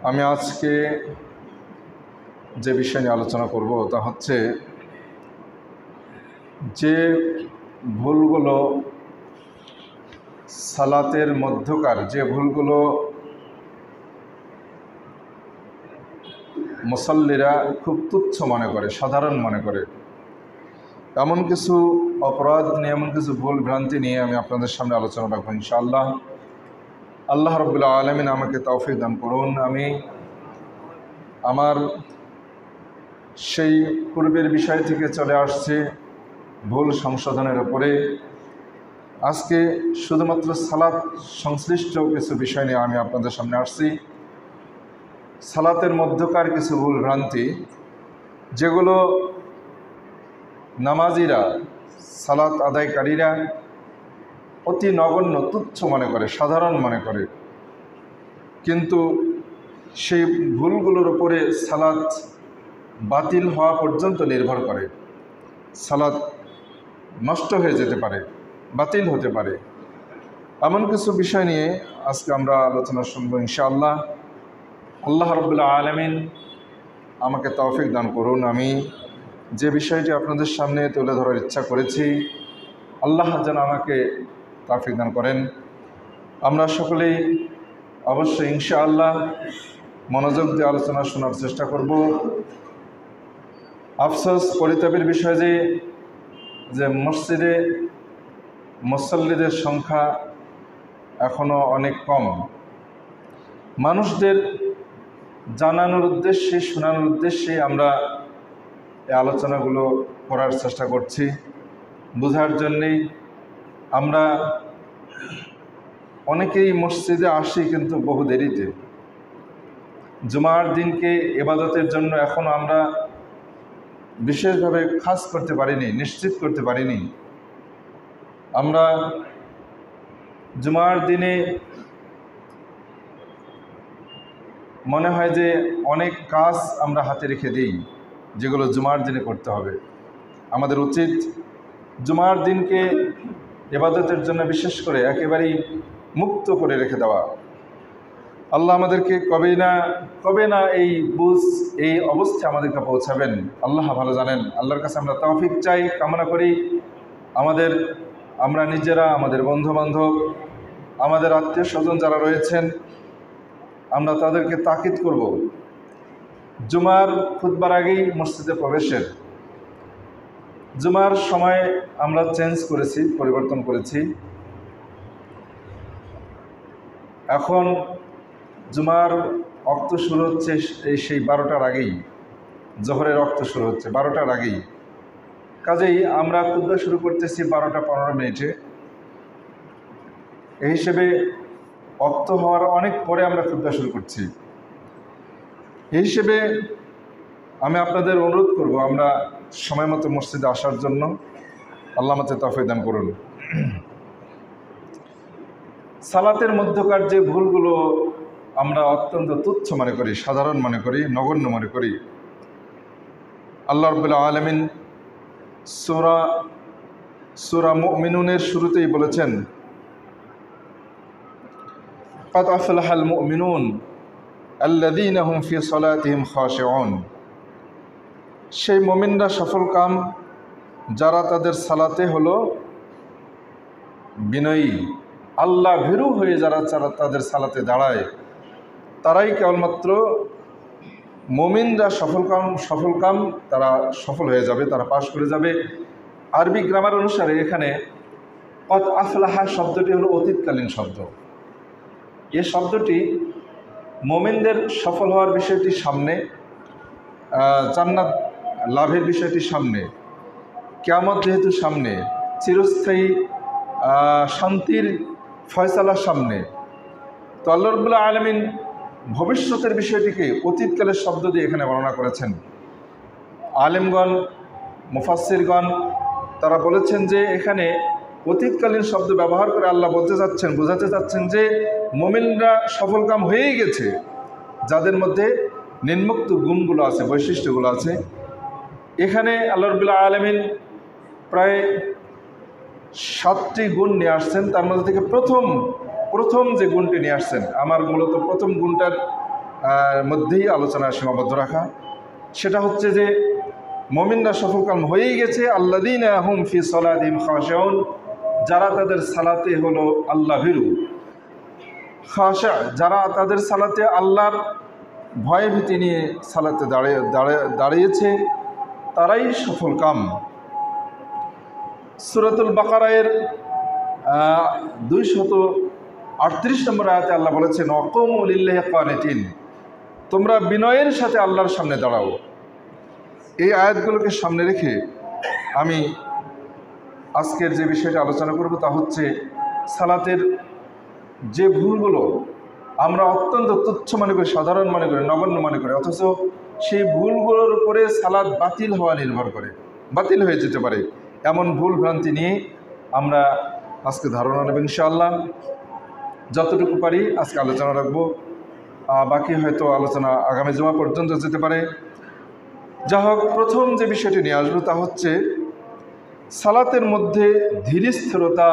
আমি আজকে যে বিষয় নিয়ে আলোচনা করব তা হচ্ছে যে ভুলগুলো সালাতের মধ্যকার যে ভুলগুলো মুসাল্লিরা খুব তুচ্ছ মনে করে, সাধারণ মনে করে, এমন কিছু অপরাধ নিয়ে, এমন কিছু ভুল ভ্রান্তি নিয়ে আমি আপনাদের সামনে আলোচনা রাখবো ইনশাআল্লাহ। আল্লাহ রাব্বুল আলামিন আমাকে তৌফিক দান করুন। আমি আমার সেই পূর্বের বিষয় থেকে চলে আসছে ভুল সংশোধনের উপরে। আজকে শুধুমাত্র সালাত সংশ্লিষ্ট কিছু বিষয় নিয়ে আমি আপনাদের সামনে আসছি। সালাতের মধ্যকার কিছু ভুল ভ্রান্তি যেগুলো নামাজিরা, সালাত আদায়কারীরা অতি নগণ্য, তুচ্ছ মনে করে, সাধারণ মনে করে, কিন্তু সেই ভুলগুলোর উপরে সালাত বাতিল হওয়া পর্যন্ত নির্ভর করে। সালাত নষ্ট হয়ে যেতে পারে, বাতিল হতে পারে। এমন কিছু বিষয় নিয়ে আজকে আমরা আলোচনা শুনবো ইনশাআল্লাহ। আল্লাহ রাব্বুল আলামিন আমাকে তৌফিক দান করুন। আমি যে বিষয়টি আপনাদের সামনে তুলে ধরার ইচ্ছা করেছি, আল্লাহ যেন আমাকে তৌফিক দান করেন। আমরা সকলেই অবশ্যই ইনশাআল্লাহ মনোযোগ দিয়ে আলোচনা শোনার চেষ্টা করব। আফসোস, পরিতাপের বিষয় যে মসজিদে মুসল্লিদের সংখ্যা এখনও অনেক কম। মানুষদের জানানোর উদ্দেশ্যে, শোনানোর উদ্দেশ্যে আমরা এই আলোচনাগুলো করার চেষ্টা করছি। বোঝার জন্যেই আমরা অনেকেই মসজিদে আসি, কিন্তু বহু দেরিতে। জুমার দিনকে ইবাদতের জন্য এখনও আমরা বিশেষভাবে খাস করতে পারিনি, নিশ্চিত করতে পারিনি। আমরা জুমার দিনে মনে হয় যে অনেক কাজ আমরা হাতে রেখে দিই, যেগুলো জুমার দিনে করতে হবে। আমাদের উচিত জুমার দিনকে ইবাদতের জন্য বিশেষ করে একেবারেই মুক্ত করে রেখে দেওয়া। আল্লাহ আমাদেরকে কবে না এই অবস্থায় আমাদেরকে পৌঁছাবেন আল্লাহ ভালো জানেন। আল্লাহর কাছে আমরা তৌফিক চাই, কামনা করি। আমরা নিজেরা, আমাদের বন্ধুবান্ধব, আমাদের আত্মীয় স্বজন যারা রয়েছেন, আমরা তাদেরকে তাকিদ করব জুমার খুতবার আগেই মসজিদে প্রবেশের। জুমার সময় আমরা পরিবর্তন করেছি। এখন জুমার ওয়াক্ত শুরু হচ্ছে সেই 12টার আগেই, জোহরের ওয়াক্ত শুরু হচ্ছে 12টার আগেই। কাজেই আমরা খুতবা শুরু করতেছি 12টা 15 মিনিটে। এই হিসেবে ওয়াক্ত হওয়ার অনেক পরে আমরা খুতবা শুরু করছি। এই হিসেবে আমি আপনাদের অনুরোধ করব আমরা সময় মতো মসজিদে আসার জন্য। আল্লাহ আমাদের তৌফিক দান করুন। সালাতের মধ্যকার যে ভুলগুলো আমরা অত্যন্ত তুচ্ছ মনে করি, সাধারণ মনে করি, নগণ্য মনে করি, আল্লাহ রাব্বুল আলামিন সূরা মুমিনুনের শুরুতেই বলেছেন, কাদ আফলাহাল মুমিনুন আল্লাযীনা হুম ফি সালাতিহিম খাশিউন। সেই মুমিনরা সফলকাম যারা তাদের সালাতে হলো বিনয়ী, আল্লাহ ভীরু হয়ে যারা তাদের সালাতে দাঁড়ায়, তারাই কেবলমাত্র মুমিনরা সফলকাম, তারা সফল হয়ে যাবে, তারা পাশ করে যাবে। আরবি গ্রামার অনুসারে এখানে কদ আফলাহা শব্দটি হলো অতীতকালীন শব্দ। এই শব্দটি মুমিনদের সফল হওয়ার বিষয়টি সামনে, জান্নাত লাভের বিষয়টি সামনে, কিয়ামত যেহেতু সামনে, চিরস্থায়ী শান্তির ফয়সালার সামনে, তো আল্লাহ রাব্বুল আলামিন ভবিষ্যতের বিষয়টিকে অতীতকালের শব্দ দিয়ে এখানে বর্ণনা করেছেন। আলেমগণ, মুফাসসিরগণ তারা বলেছেন যে এখানে অতীতকালীন শব্দ ব্যবহার করে আল্লাহ বোঝাতে চাচ্ছেন যে মুমিনরা সফলকাম হয়েই গেছে, যাদের মধ্যে নিম্নোক্ত গুণগুলো আছে, বৈশিষ্ট্যগুলো আছে। এখানে আল্লাহ রাব্বুল আলামিন প্রায় 7টি গুণ নিয়ে আসছেন। তার মধ্যে থেকে প্রথম যে গুণটি নিয়ে আসছেন, আমার মূলত প্রথম গুণটার মধ্যেই আলোচনা সীমাবদ্ধ রাখা। সেটা হচ্ছে যে মুমিনরা সফলকাম হয়েই গেছে আল্লাযীনা হুম ফি সালাতিহিম খাশিউন, যারা তাদের সালাতে হলো আল্লাহ ভীরু, খাশা যারা তাদের সালাতে আল্লাহর ভয় ভীতি নিয়ে সালাতে দাঁড়িয়েছে তারাই সফলকাম। সূরাতুল বাকারায়ের 238 নম্বর আয়াতে আল্লাহ বলেছেন ওয়াকুমু লিল্লাহি কানিতিন, তোমরা বিনয়ের সাথে আল্লাহর সামনে দাঁড়াও। এই আয়াতগুলোকে সামনে রেখে আমি আজকের যে বিষয়টা আলোচনা করব তা হচ্ছে সালাতের যে ভুলগুলো আমরা অত্যন্ত তুচ্ছ মনে করি, সাধারণ মনে করি, নগণ্য মনে করি, অথচ সেই ভুলগুলোর উপরে সালাত বাতিল হওয়া নির্ভর করে, বাতিল হয়ে যেতে পারে। এমন ভুল ভ্রান্তি নিয়ে আমরা আজকে ধারণা নেব ইনশাআল্লাহ। যতটুকু পারি আজকে আলোচনা রাখবো, বাকি হয়তো আলোচনা আগামী জুমা পর্যন্ত যেতে পারে। যা হোক, প্রথম যে বিষয়টি নিয়ে আসবো তা হচ্ছে সালাতের মধ্যে ধীরস্থিরতা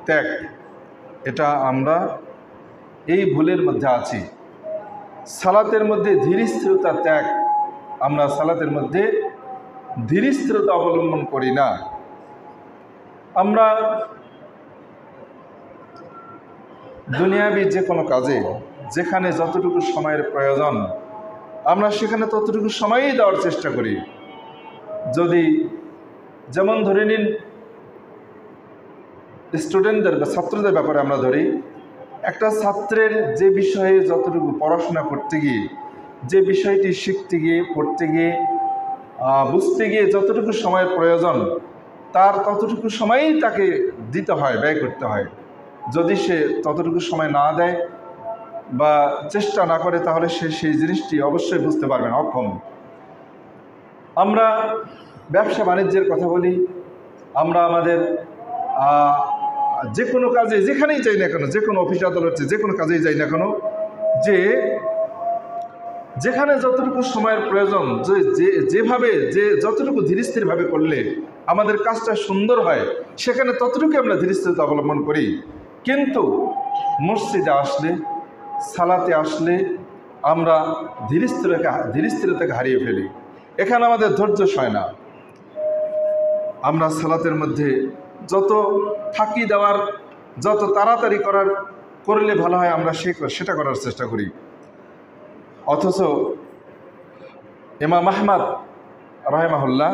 ত্যাগ। এটা আমরা এই ভুলের মধ্যে আছি। সালাতের মধ্যে ধীরস্থিরতা ত্যাগ, আমরা সালাতের মধ্যে ধীরস্থিরতা অবলম্বন করি না। আমরা দুনিয়াবি যে কোনো কাজে যেখানে যতটুকু সময়ের প্রয়োজন আমরা সেখানে ততটুকু সময়ই দেওয়ার চেষ্টা করি। যদি যেমন ধরে নিন স্টুডেন্টদের বা ছাত্রদের ব্যাপারে আমরা ধরি, একটা ছাত্রের যে বিষয়ে যতটুকু পড়াশোনা করতে গিয়ে, যে বিষয়টি শিখতে গিয়ে, পড়তে গিয়ে, বুঝতে গিয়ে যতটুকু সময়ের প্রয়োজন তার ততটুকু সময়ই তাকে দিতে হয়, ব্যয় করতে হয়। যদি সে ততটুকু সময় না দেয় বা চেষ্টা না করে তাহলে সে সেই জিনিসটি অবশ্যই বুঝতে পারবে না, অক্ষম। আমরা ব্যবসা বাণিজ্যের কথা বলি, আমরা আমাদের যে কোনো কাজে যেখানেই যাই না কেন, যে কোনো অফিস আদালতে যে কোনো কাজেই যাই না কেন, যে যেখানে যতটুকু সময়ের প্রয়োজন, যেভাবে যতটুকু ধীরস্থিরভাবে করলে আমাদের কাজটা সুন্দর হয় সেখানে ততটুকু আমরা ধীরস্থিরতা অবলম্বন করি। কিন্তু মসজিদে আসলে, সালাতে আসলে আমরা ধীরস্থিরতাকে হারিয়ে ফেলি। এখানে আমাদের ধৈর্য সয় না। আমরা সালাতের মধ্যে যত ফাঁকি দেওয়ার, যত তাড়াতাড়ি করলে ভালো হয় আমরা সেটা করার চেষ্টা করি। অথচ ইমাম আহমদ রাহিমাহুল্লাহ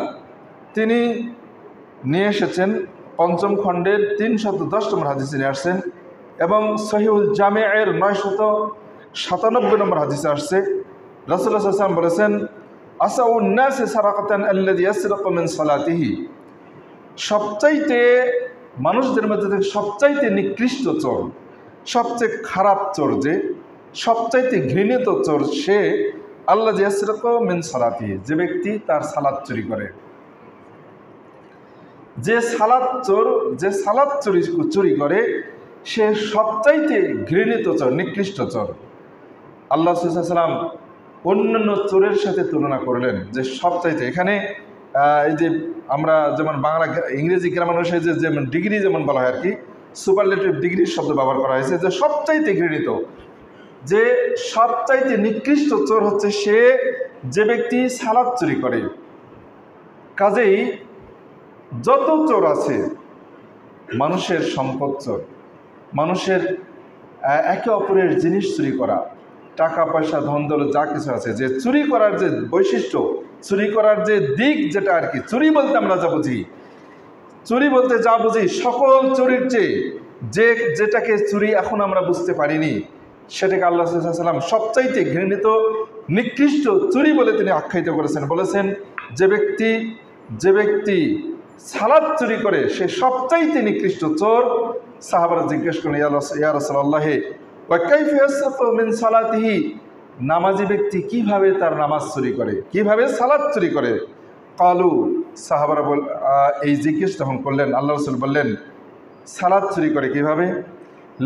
তিনি নিয়ে এসেছেন ৫ম খণ্ডের ৩১০ নম্বর হাদিসে নিয়ে আসছেন, এবং সহিহুল জামিয়ের ৯৯৭ নম্বর হাদিসে আসছে। রাসূলুল্লাহ সাল্লাল্লাহু আলাইহি ওয়াসাল্লাম বলেছেন আসাউন নাসি সারাকাতান আল্লাযী ইয়াসরিকু মিন সালাতিহি, সবচাইতে মানুষদের মধ্যে থেকে সবচাইতে নিকৃষ্ট চোর, সবচেয়ে খারাপ চোর, যে সবচাইতে ঘৃণিত চোর সে আল্লাযী ইয়াসরিকু মিন সালাতিহি, যে ব্যক্তি তার সালাত চুরি করে। যে সালাত চুরি করে সে সবচাইতে ঘৃণিত চোর, নিকৃষ্ট চোর। আল্লাহ সাল্লাল্লাহু আলাইহি ওয়াসাল্লাম অন্যান্য চোরের সাথে তুলনা করলেন যে সবচাইতে, এখানে এই যে আমরা যেমন বাংলা ইংরেজি গ্রামার অনুসারে যেমন ডিগ্রি যেমন বলা হয় আর কি, সুপারলেটিভ ডিগ্রির শব্দ ব্যবহার করা হয়েছে, যে সবচাইতে ঘৃণিত, যে সবচাইতে নিকৃষ্ট চোর হচ্ছে সে যে ব্যক্তি সালাত চুরি করে। কাজেই যত চোর আছে, মানুষের সম্পদ চোর, মানুষের একে অপরের জিনিস চুরি করা, টাকা পয়সা ধন দৌলত যা কিছু আছে, যে চুরি করার যে বৈশিষ্ট্য, চুরি করার যে দিক, যেটা আর কি চুরি বলতে আমরা যা বুঝি, চুরি বলতে যা বুঝি সকল চুরির চেয়ে যেটাকে চুরি এখন আমরা বুঝতে পারিনি সেটাকে আল্লাহ সাল্লাল্লাহু আলাইহি ওয়াসাল্লাম সবচাইতে ঘৃণিত নিকৃষ্ট চুরি বলে তিনি আখ্যায়িত করেছেন। বলেছেন যে ব্যক্তি সালাত চুরি করে সে সবচাইতে নিকৃষ্ট চোর। সাহাবারা জিজ্ঞেস করেন ইয়া রাসূলুল্লাহ ওয়া কাইফা ইয়াসরিকু মিন সালাতিহি, নামাজি ব্যক্তি কিভাবে তার নামাজ চুরি করে, কিভাবে সালাত চুরি করে? কালু, সাহাবারা এই জিজ্ঞেস যখন করলেন আল্লাহ রাসূল বললেন সালাত চুরি করে কিভাবে?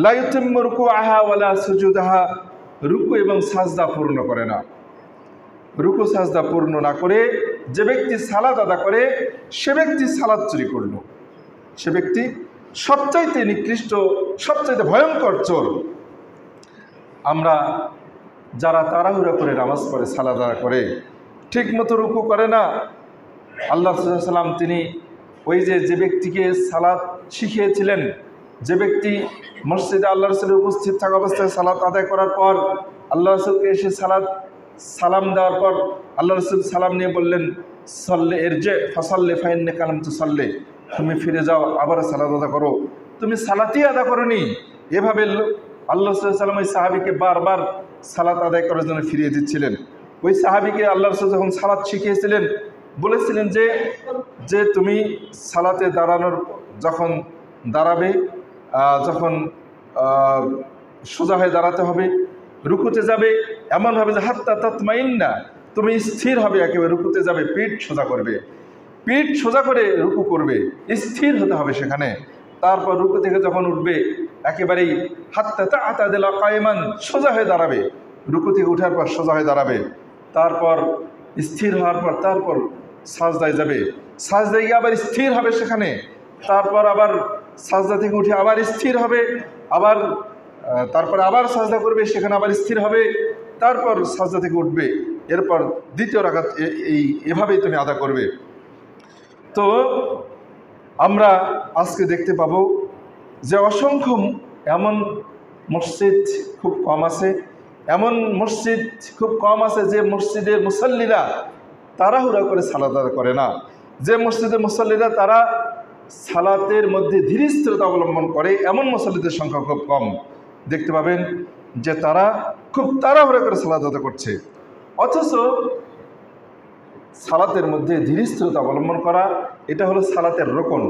লা ইউতিম্মু রুকুআহা ওয়ালা সুজুদাহা, রুকু এবং সাজদা পূর্ণ করে না। রুকু সাজদা পূর্ণ না করে যে ব্যক্তি সালাত আদা করে সে ব্যক্তি সালাত চুরি করল, সে ব্যক্তি সবচাইতে নিকৃষ্ট, সবচাইতে ভয়ঙ্কর চোর। আমরা যারা তাড়াহুড়া করে নামাজ পড়ে, সালাত আদায় করে, ঠিক মতো রুকু করে না। আল্লাহ সাল্লাম তিনি ওই যে ব্যক্তিকে সালাত শিখিয়েছিলেন, যে ব্যক্তি মসজিদে আল্লাহ রসুলের উপস্থিত থাকা অবস্থায় সালাত আদায় করার পর আল্লাহ রসুলকে এসে সালাম দেওয়ার পর আল্লাহ রসুল সালাম নিয়ে বললেন, সল্লে এর যে ফসল্লে ফাইন্নে কালাম তো সল্লে, তুমি ফিরে যাও, আবার সালাত আদা করো, তুমি সালাতই আদা করোনি। এভাবে আল্লাহ সাল্লাম ওই সাহাবিকে বারবার সালাত আদায় করার জন্য ফিরিয়ে দিচ্ছিলেন। ওই সাহাবিকে আল্লাহ রসুল যখন সালাত শিখিয়েছিলেন বলেছিলেন যে তুমি সালাতে দাঁড়ানোর যখন দাঁড়াবে, যখন সোজা হয়ে দাঁড়াতে হবে, রুকুতে যাবে এমনভাবে যে হাত্তা তাতমাইন্না, তুমি স্থির হবে, একেবারে রুকুতে যাবে পিঠ সোজা করবে, পিঠ সোজা করে রুকু করবে, স্থির হতে হবে সেখানে। তারপর রুকু থেকে যখন উঠবে একেবারেই হাত্তা তাআতাদিলা কায়মান, সোজা হয়ে দাঁড়াবে, রুকু থেকে উঠার পর সোজা হয়ে দাঁড়াবে, তারপর স্থির হওয়ার পর তারপর সাজদায় যাবে, সাজদায় গিয়ে আবার স্থির হবে সেখানে, তারপর আবার সাজদা থেকে উঠে আবার স্থির হবে, আবার তারপর আবার সাজদা করবে, সেখানে আবার স্থির হবে, তারপর সাজদা থেকে উঠবে, এরপর দ্বিতীয় রাকাত এভাবেই তুমি আদা করবে। তো আমরা আজকে দেখতে পাবো যে অসংখ্য এমন মসজিদ খুব কম আছে, এমন মসজিদ খুব কম আছে যে মসজিদের মুসল্লিরা তাড়াহুড়া করে সালাত আদায় করে না, যে মসজিদের মুসল্লিরা তারা সালাতের মধ্যে ধীরস্থিরতা অবলম্বন করে, এমন মুসল্লিদের সংখ্যা খুব কম। দেখতে পাবেন যে তারা খুব তাড়াহুড়া করে সালাত আদায় করছে। অথচ সালাতের মধ্যে ধীরস্থিরতা অবলম্বন করা, এটা হলো সালাতের রোকন।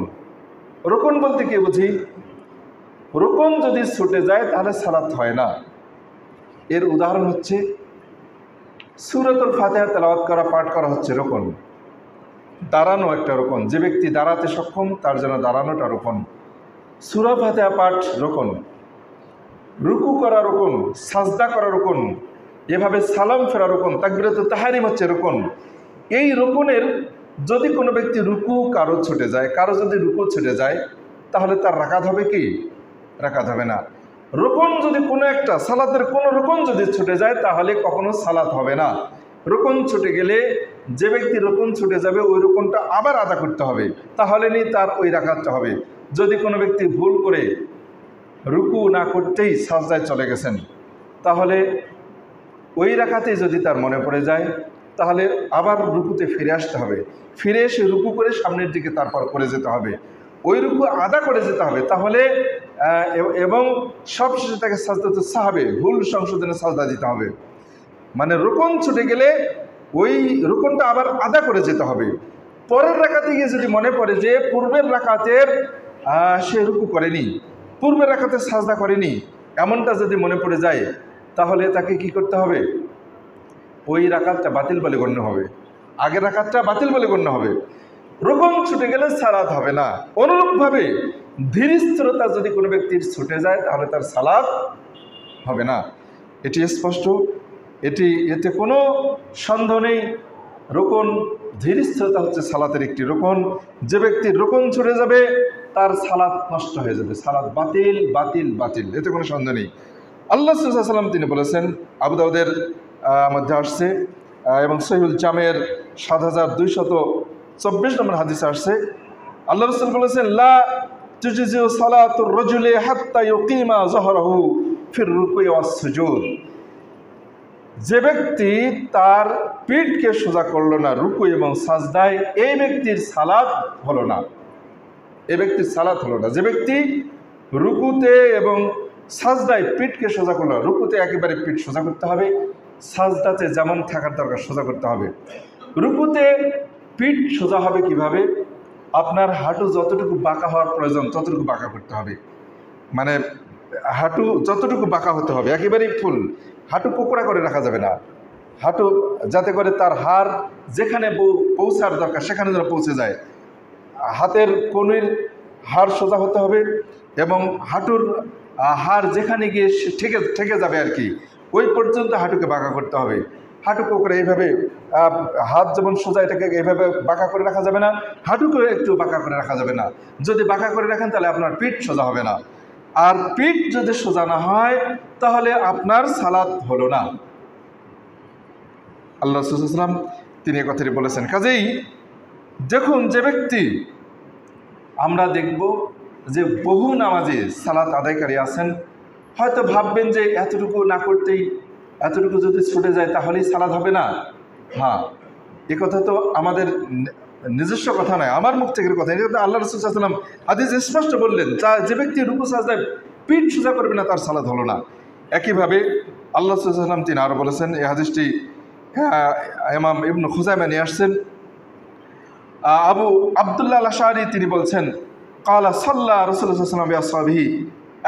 রোকন বলতে কি বুঝি? রোকন যদি ছুটে যায় তাহলে সালাত হয় না। এর উদাহরণ হচ্ছে সূরাতুল ফাতিহা তেলাওয়াত করা, পাঠ করা হচ্ছে রোকন। দাঁড়ানো একটা রোকন, যে ব্যক্তি দাঁড়াতে সক্ষম তার জন্য দাঁড়ানোটা রোকন। সূরা ফাতিহা পাঠ রোকন, রুকু করা রোকন, সাজদা করা রোকন, এভাবে সালাম ফেরা রোকন, তাকবীরাতুত তাহরিম হচ্ছে রোকন। এই রোকনের যদি কোনো ব্যক্তি রুকু কারো ছুটে যায়, কারো যদি রুকু ছুটে যায়, তাহলে তার রাকাত হবে কি? রাকাত হবে না। রোকন যদি কোনো একটা সালাতের কোনো রোকন যদি ছুটে যায় তাহলে কখনো সালাত হবে না। রোকন ছুটে গেলে যে ব্যক্তি রোকন ছুটে যাবে ওই রোকনটা আবার আদা করতে হবে, তাহলে নি তার ওই রাকাতটা হবে। যদি কোনো ব্যক্তি ভুল করে রুকু না করতেই সাজদায় চলে গেছেন, তাহলে ওই রাকাতেই যদি তার মনে পড়ে যায় তাহলে আবার রুকুতে ফিরে আসতে হবে, ফিরে এসে রুকু করে সামনের দিকে তারপর করে যেতে হবে, ওই রুকু আদা করে যেতে হবে। তাহলে এবং সবশেষে তাকে সাজদাতে সাহাবে, ভুল সংশোধনে সাজদা দিতে হবে। মানে রোকন ছুটে গেলে ওই রোকনটা আবার আদা করে যেতে হবে। পরের রাকাতে গিয়ে যদি মনে পড়ে যে পূর্বের রাকাতের সে রুকু করেনি, পূর্বের রাকাতে সাজদা করেনি, এমনটা যদি মনে পড়ে যায় তাহলে তাকে কি করতে হবে? ওই রাকাতটা বাতিল বলে গণ্য হবে, আগের রাকাতটা বাতিল বলে গণ্য হবে। রোকন ছুটে গেলে সালাত হবে না। অনুরূপভাবে ধীরস্থিরতা যদি কোনো ব্যক্তির ছুটে যায় তাহলে তার সালাত হবে না। এটি স্পষ্ট, এতে কোনো সন্দেহ নেই। রোকন, ধীরস্থিরতা হচ্ছে সালাতের একটি রোকন। যে ব্যক্তির রোকন ছুটে যাবে তার সালাত নষ্ট হয়ে যাবে, সালাত বাতিল বাতিল বাতিল, এতে কোনো সন্দেহ নেই। আল্লাহ সাল্লাল্লাহু আলাইহি ওয়াসাল্লাম তিনি বলেছেন, আবু দাউদের মধ্যে আসছে এবং সহিহুল জামের 7224 নম্বর হাদিসে আসছে, আল্লাহ রাসূল বলেছেন, লা তুজজিউ সালাতুর রাজুলি হাত্তা ইউকিমা যহরাহু ফির রুকুই ওয়াস সুজুদ। যে ব্যক্তি তার পিঠকে সোজা করলো না রুকু এবং সাজদায়, এই ব্যক্তির সালাত হলো না, এই ব্যক্তির সালাত হলো না। যে ব্যক্তি রুকুতে এবং সাজদায় পিঠকে সোজা করলো, রুকুতে একেবারে পিঠ সোজা করতে হবে, সাজদাতে যেমন থাকার দরকার সোজা করতে হবে। রুকুতে পিঠ সোজা হবে কিভাবে? আপনার হাঁটু যতটুকু বাঁকা হওয়ার প্রয়োজন ততটুকু বাঁকা করতে হবে, মানে হাঁটু যতটুকু বাঁকা হতে হবে, একেবারেই ফুল হাঁটু কোকড়া করে রাখা যাবে না। হাঁটু যাতে করে তার হাড় যেখানে পৌঁছার দরকার সেখানে যেন পৌঁছে যায়। হাতের কনুইর হাড় সোজা হতে হবে এবং হাঁটুর হাড় যেখানে গিয়ে ঠেকে যাবে আর কি, ওই পর্যন্ত হাঁটুকে বাঁকা করতে হবে। হাঁটু কোকড়া এইভাবে, হাত যেমন সোজা এটাকে এইভাবে বাঁকা করে রাখা যাবে না, হাঁটুকে একটু বাঁকা করে রাখা যাবে না। যদি বাঁকা করে রাখেন তাহলে আপনার পিঠ সোজা হবে না, আর পিঠ যদি সোজা না হয় তাহলে আপনার সালাত হলো না। আল্লাহ রাসূল সাল্লাল্লাহু আলাইহি ওয়াসাল্লাম তিনি এই কথাটি বলেছেন। কাজেই দেখুন, যে ব্যক্তি, আমরা দেখব যে বহু নামাজি সালাত আদায়কারী আছেন, হয়তো ভাববেন যে এতটুকু না করতেই, এতটুকু যদি ছুটে যায় তাহলেই সালাত হবে না। হ্যাঁ, এ কথা তো আমাদের নিজস্ব কথা নয়, আমার মুখ থেকে কথা। এটা তো আল্লাহ রাসূল সাল্লাল্লাহু আলাইহি ওয়াসাল্লাম হাদিস স্পষ্ট বললেন, যে ব্যক্তি রুকু সাজদায় পিঠ সোজা করবে না তার সালাত হলো না। একইভাবে আল্লাহ রাসূল সাল্লাল্লাহু আলাইহি ওয়াসাল্লাম তিনি আরও বলেছেন, এই হাদিসটি ইমাম ইবনে খুজাইমা নিয়ে আসছেন। আবু আবদুল্লাহ আল আশআরী তিনি বলছেন, ক্বালা সাল্লা রাসূলুল্লাহ সাল্লাল্লাহু আলাইহি ওয়াসাল্লাম বিআসহাবিহি,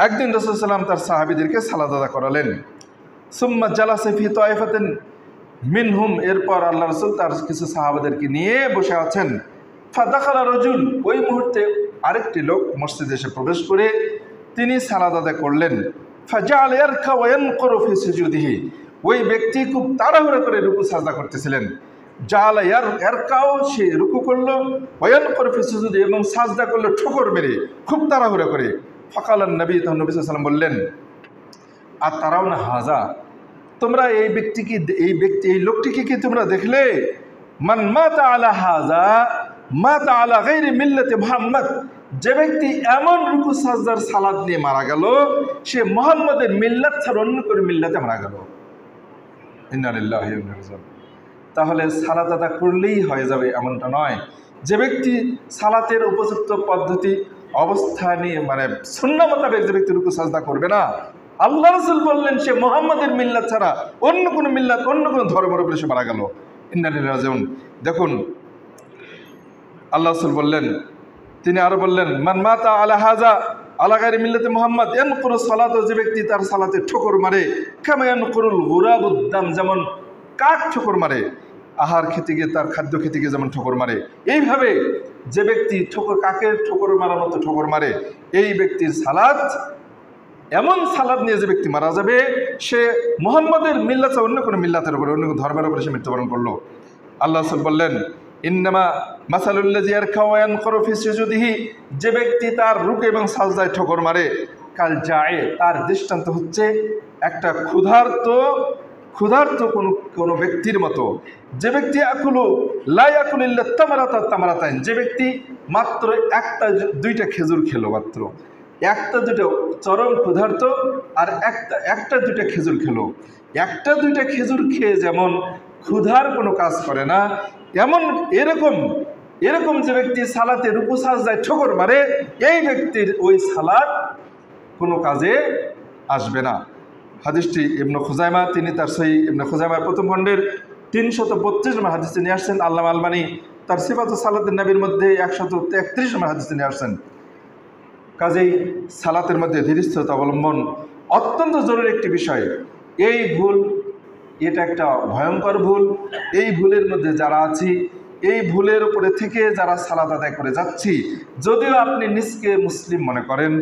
একদিন রাসূল সাল্লাল্লাহু আলাইহি ওয়াসাল্লাম তার সাহাবীদেরকে সালাত আদা করালেন। সুম্মা জালাসা ফি তায়ফাতিন মিনহুম, এরপর আল্লাহ রাসূল তার কিছু সাহাবাদেরকে নিয়ে বসে আছেন। ফাদাখালা রাজুল, ওই মুহূর্তে আরেকটি লোক মসজিদে এসে প্রবেশ করে তিনি সালাত আদায় করলেন। ফাজাআলা ইয়ারকা ওয়া ইয়ানকুরু ফি সুজুদিহি, ওই ব্যক্তি খুব তাড়াহুড়া করে রুকু সাজদা করতেছিলেন। জাআলা ইয়ারকাও, সে রুকু করলো, ওয়া ইয়ানকুরু ফি সুজুদি, এবং সাজদা করলো ঠোকর মেরে খুব তাড়াহুড়া করে। ফাকালান নবী, তখন নবী সাল্লাল্লাহু আলাইহি ওয়াসাল্লাম বললেন, আর তারাউনা হাজা, তোমরা এই লোকটিকে কি তোমরা দেখলে? মান মাতা আলা হাজা মাতা আলা গায়রি মিল্লাতি মুহাম্মদ, যে ব্যক্তি এমন রুকু সাজদার সালাত নিয়ে মারা গেল, সে মুহাম্মদের মিল্লাত ছাড়া অন্য কোনো মিল্লাতে মারা গেল। ইন্না লিল্লাহি ওয়া ইন্না ইলাইহি রাজিউন। তাহলে সালাত আদা করলেই হয়ে যাবে এমনটা নয়। যে ব্যক্তি সালাতের উপযুক্ত পদ্ধতি অবস্থা নিয়ে, মানে সুন্নাহ মোতাবেক যে ব্যক্তি রুকু সাজদা করবে না, আল্লাহ রাসূল বললেন সে মুহাম্মাদের মিল্লাত ছাড়া অন্য কোনো মিল্লাত, অন্য কোনো ধর্মের উপরে সে মারা গেল। ইন্না লিল্লাহি ওয়া ইন্না ইলাইহি রাজিউন। দেখুন, আল্লাহ রাসূল বললেন, তিনি আরো বললেন, মান মাতা আলা হাজা আলা গায়রি মিল্লাতি মুহাম্মদ ইয়ানকুরু সালাতু, যে ব্যক্তি তার সালাতে ঠোকর মারে, কামা ইয়ানকুরুল গুরাবুদ দাম, যেমন কাক ঠোকর মারে আহার খেতে গিয়ে, তার খাদ্য খেতে গিয়ে যেমন ঠোকর মারে, এইভাবে যে ব্যক্তি কাকের ঠোকর মারার মতো ঠোকর মারে, এই ব্যক্তির সালাত, এমন সালাত নিয়ে যে ব্যক্তি মারা যাবে, সে মুহাম্মাদের মিল্লাত, অন্য কোনো মিল্লাতের উপরে, অন্য কোনো ধর্মের উপরে সে মৃত্যুবরণ করলো। আল্লাহ রাসূল বললেন, ইন্নামা মাসালুল্লাযী ইয়ারকাউ ওয়া ইয়ানকুরু ফি সুজুদিহি, যে ব্যক্তি তার রুকু এবং সাজদায় ঠোকর মারে, কাল জায়ে, তার দৃষ্টান্ত হচ্ছে একটা ক্ষুধার্ত কোনো ব্যক্তির মতো। যে ব্যক্তি লা ইয়াকুলু ইল্লা তামারাতাইন, যে ব্যক্তি মাত্র দুইটা খেজুর খেলো, মাত্র একটা দুটো, চরম ক্ষুধার্ত, আর একটা দুইটা খেজুর খেলো। একটা দুইটা খেজুর খেয়ে যেমন ক্ষুধার কোনো কাজ করে না, এরকম যে ব্যক্তি সালাতে রুকু সাজদায় ঠোকর মারে, এই ব্যক্তির ওই সালাত কোনো কাজে আসবে না। হাদিসটি ইবনে খুজাইমা, তিনি তার সহিহ ইবনে খুজাইমার প্রথম খণ্ডের 332 নম্বর হাদিসে নিয়ে আসছেন। আল্লামা আলবানী তার সিফাতুস সালাতুন নবীর মধ্যে 133 নম্বর হাদিসে নিয়ে আসছেন। কাজেই সালাতের মধ্যে ধীরস্থিরতা অবলম্বন অত্যন্ত জরুরি একটি বিষয়। এই ভুল, এটা একটা ভয়ঙ্কর ভুল। এই ভুলের মধ্যে যারা আছি, এই ভুলের উপরে থেকে যারা সালাত আদায় করে যাচ্ছি, যদিও আপনি নিজকে মুসলিম মনে করেন,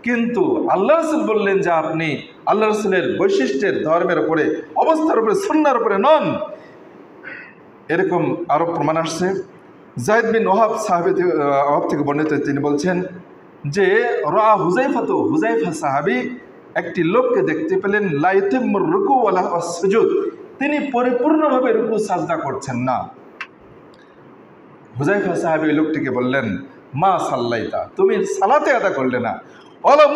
কিন্তু আল্লাহ রাসূল বললেন যে আপনি আল্লাহ রাসূলের বৈশিষ্ট্যের, ধর্মের উপরে, অবস্থার উপরে, সুন্নাহর উপরে নন। এরকম আরও প্রমাণ আসছে। যায়েদ বিন ওহাব ওহাব থেকে বর্ণিত, তিনি বলছেন যে হুযায়ফা সাহাবী একটি লোককে দেখতে পেলেন, লা ইউতিম্মুর রুকু ওয়ালা সুজুদ, তিনি পরিপূর্ণভাবে রুকু সাজদা করছেন না। হুযায়ফা সাহাবী ওই লোকটিকে বললেন, মা সাল্লাইতা, তুমি সালাতে আদা করলে না। ওয়ালা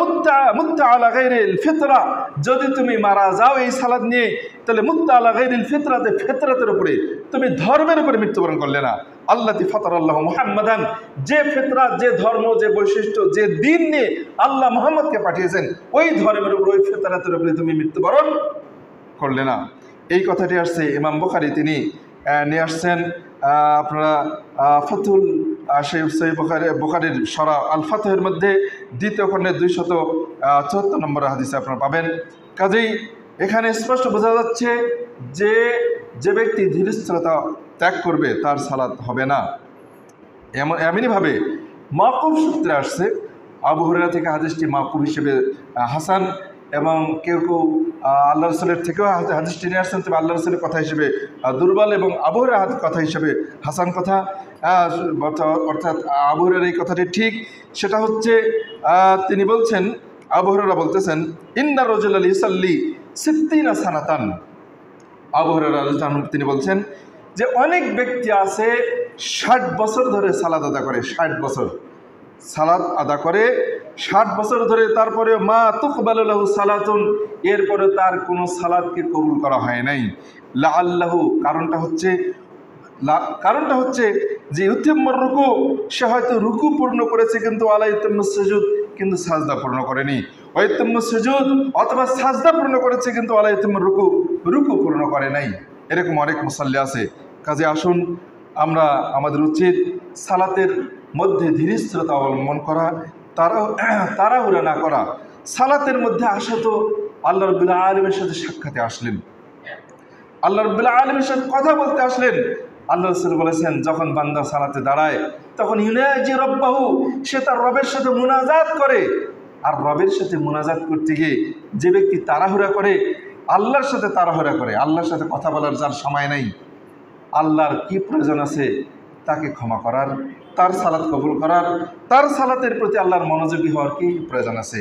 মুত্তা আলা গায়রিল ফিতরা, যদি তুমি মারা যাও এই সালাত নিয়ে, তাহলে মুত্তা আলা গায়রিল ফিতরাতে, ফিতরাতের উপরে, তুমি ধর্মের উপরে মৃত্যুবরণ করলে না। আল্লাতী ফাতারাল্লাহু মুহাম্মাদান, যে ফিতরাত, যে ধর্ম, যে বৈশিষ্ট্য, যে দিন নিয়ে আল্লাহ মুহাম্মদকে পাঠিয়েছেন, ওই ধর্মের উপরে, ওই ফিতরাতের উপরে তুমি মৃত্যুবরণ করলে না। এই কথাটি আসছে ইমাম বুখারী, তিনি নিয়ে আসছেন। আপনারা ফাতুল সহিহ বুখারীর সরা আল ফাতহের মধ্যে 2য় খণ্ডের 274 নম্বর হাদিসে আপনারা পাবেন। কাজেই এখানে স্পষ্ট বোঝা যাচ্ছে যে ব্যক্তি ধীরস্থিরতা ত্যাগ করবে তার সালাত হবে না। এমনইভাবে মাওকুফ সূত্রে আসছে, আবু হুরায়রা থেকে হাদিসটি মাওকুফ হিসেবে হাসান, এবং কেউ আল্লাহ রাসূলের থেকেও হাদিসটি নিয়ে আসছেন, তবে আল্লাহ রাসূলের কথা হিসেবে দুর্বল, এবং আবু হুরায়রার কথা হিসেবে হাসান কথা। অর্থাৎ আবু হুরায়রার এই কথাটি ঠিক। সেটা হচ্ছে, তিনি বলছেন, আবু হুরায়রা বলতেছেন, ইন্না রাজুলাল ইউসাল্লি 60 সানাতান, আবু হুরায়রা রাদিয়াল্লাহু আনহু তিনি বলছেন যে অনেক ব্যক্তি আছে 60 বছর ধরে সালাত আদা করে, 60 বছর সালাত আদা করে, 60 বছর ধরে, তারপরে মা তুকবালু লাহু সালাতুন, এরপরে তার কোনো সালাতকে কবুল করা হয় নাই। লাআল্লাহু, কারণটা হচ্ছে যে ইউতিম্মুর রুকু, সে হয়তো রুকু পূর্ণ করেছে কিন্তু ওয়ালা ইউতিম্মুস সুজুদ, কিন্তু সাজদা পূর্ণ করেনি। ওয়াইতিম্মুস সুজুদ, অথবা সাজদা পূর্ণ করেছে কিন্তু ওয়ালা ইউতিম্মুর রুকু, রুকু পূর্ণ করে নাই। এরকম অনেক মুসাল্লি আছে। কাজে আসুন আমরা, আমাদের উচিত সালাতের মধ্যে ধীরস্থিরতা অবলম্বন করা, তাড়াহুড়া না করা। সালাতের মধ্যে আসা তো আল্লাহ রাব্বুল আলামিনের সাথে সাক্ষাতে আসলেন, আল্লাহ রাব্বুল আলামিনের সাথে কথা বলতে আসলেন। আল্লাহ রাসূল বলেছেন, যখন বান্দা সালাতে দাঁড়ায় তখন ইউনাজি রব্বাহু, সে তার রবের সাথে মুনাজাত করে। আর রবের সাথে মুনাজাত করতে গিয়ে যে ব্যক্তি তাড়াহুড়া করে, আল্লাহর সাথে তাড়াহুড়া করে, আল্লাহর সাথে কথা বলার যার সময় নেই, আল্লাহর কি প্রয়োজন আছে তাকে ক্ষমা করার, তার সালাত কবুল করার, তার সালাতের প্রতি আল্লাহর মনোযোগী হওয়ার কি প্রয়োজন আছে?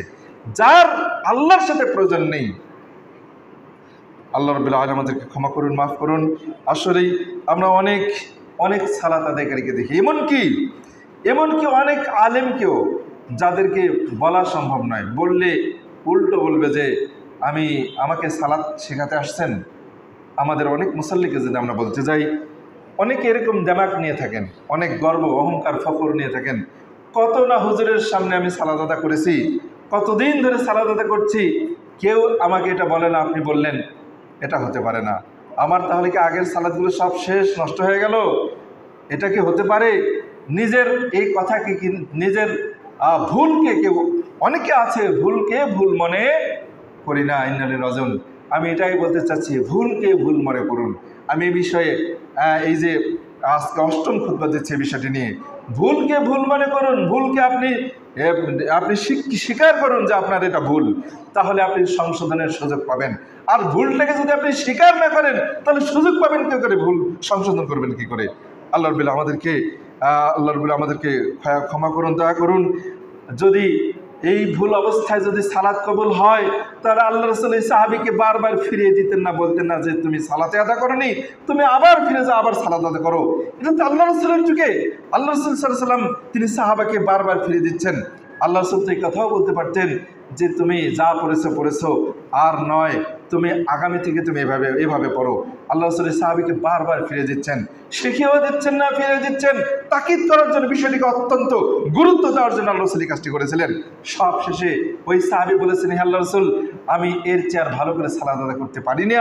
যার আল্লাহর সাথে প্রয়োজন নেই, আল্লাহ রাব্বুল আলামিন আমাদেরকে ক্ষমা করুন, মাফ করুন। আসলেই আমরা অনেক অনেক সালাত আদায়কারীকে দেখি, এমনকি অনেক আলেমকেও, যাদেরকে বলা সম্ভব নয়, বললে উল্টো বলবে যে আমাকে সালাত শেখাতে আসছেন। আমাদের অনেক মুসাল্লিকে যদি আমরা বলতে যাই, অনেকে এরকম দেমাক নিয়ে থাকেন, অনেক গর্ব, অহংকার, ফখর নিয়ে থাকেন। কত না হুজুরের সামনে আমি সালাত আদা করেছি, কতদিন ধরে সালাত আদা করছি, কেউ আমাকে এটা বলে না, আপনি বললেন। এটা হতে পারে না। আমার তাহলে কি আগের সালাতগুলো সব শেষ, নষ্ট হয়ে গেল? এটা কি হতে পারে? নিজের এই কথাকে কি, নিজের ভুলকে কেউ, অনেকে আছে ভুলকে ভুল মনে করি না, ইন্নালিল্লাহি ওয়া ইন্না ইলাইহি রাজিউন। আমি এটাই বলতে চাচ্ছি, ভুলকে ভুল মনে করুন। আমি এই বিষয়ে এই যে আজকে অষ্টম খুতবা দিচ্ছি বিষয়টি নিয়ে, ভুলকে ভুল মনে করুন, ভুলকে আপনি স্বীকার করুন যে আপনার এটা ভুল, তাহলে আপনি সংশোধনের সুযোগ পাবেন। আর ভুলটাকে যদি আপনি স্বীকার না করেন, তাহলে সুযোগ পাবেন কী করে? ভুল সংশোধন করবেন কি করে? আল্লাহ রাব্বুল আমাদেরকে ক্ষমা করুন, দয়া করুন। যদি এই ভুল অবস্থায় যদি সালাত কবুল হয়, তাহলে আল্লাহ রাসূল এই সাহাবীকে বারবার ফিরিয়ে দিতেন না, বলতেন না যে তুমি সালাতে আদা করোনি, তুমি আবার ফিরে যাও, আবার সালাত আদা করো। এটা তো আল্লাহ রাসূলের যুগে আল্লাহ রাসূল সাল্লাল্লাহু আলাইহি ওয়াসাল্লাম তিনি সাহাবাকে বারবার ফিরিয়ে দিচ্ছেন। আল্লাহ রাসূল তো এই কথাও বলতে পারতেন যে তুমি যা পড়েছো আর নয়, তুমি আগামী থেকে তুমি এভাবে পড়ো। আল্লাহ রাসূল সাহাবীকে বারবার ফিরে দিচ্ছেন, শিখিয়েও দিচ্ছেন না, ফিরে দিচ্ছেন, তাকিদ করার জন্য, বিষয়টিকে অত্যন্ত গুরুত্ব দেওয়ার জন্য আল্লাহ রাসূল কাজটি করেছিলেন। সব শেষে ওই সাহাবী বলেছেন, হে আল্লাহ রাসূল, আমি এর চেয়ে আর ভালো করে সালাত আদা করতে পারি না,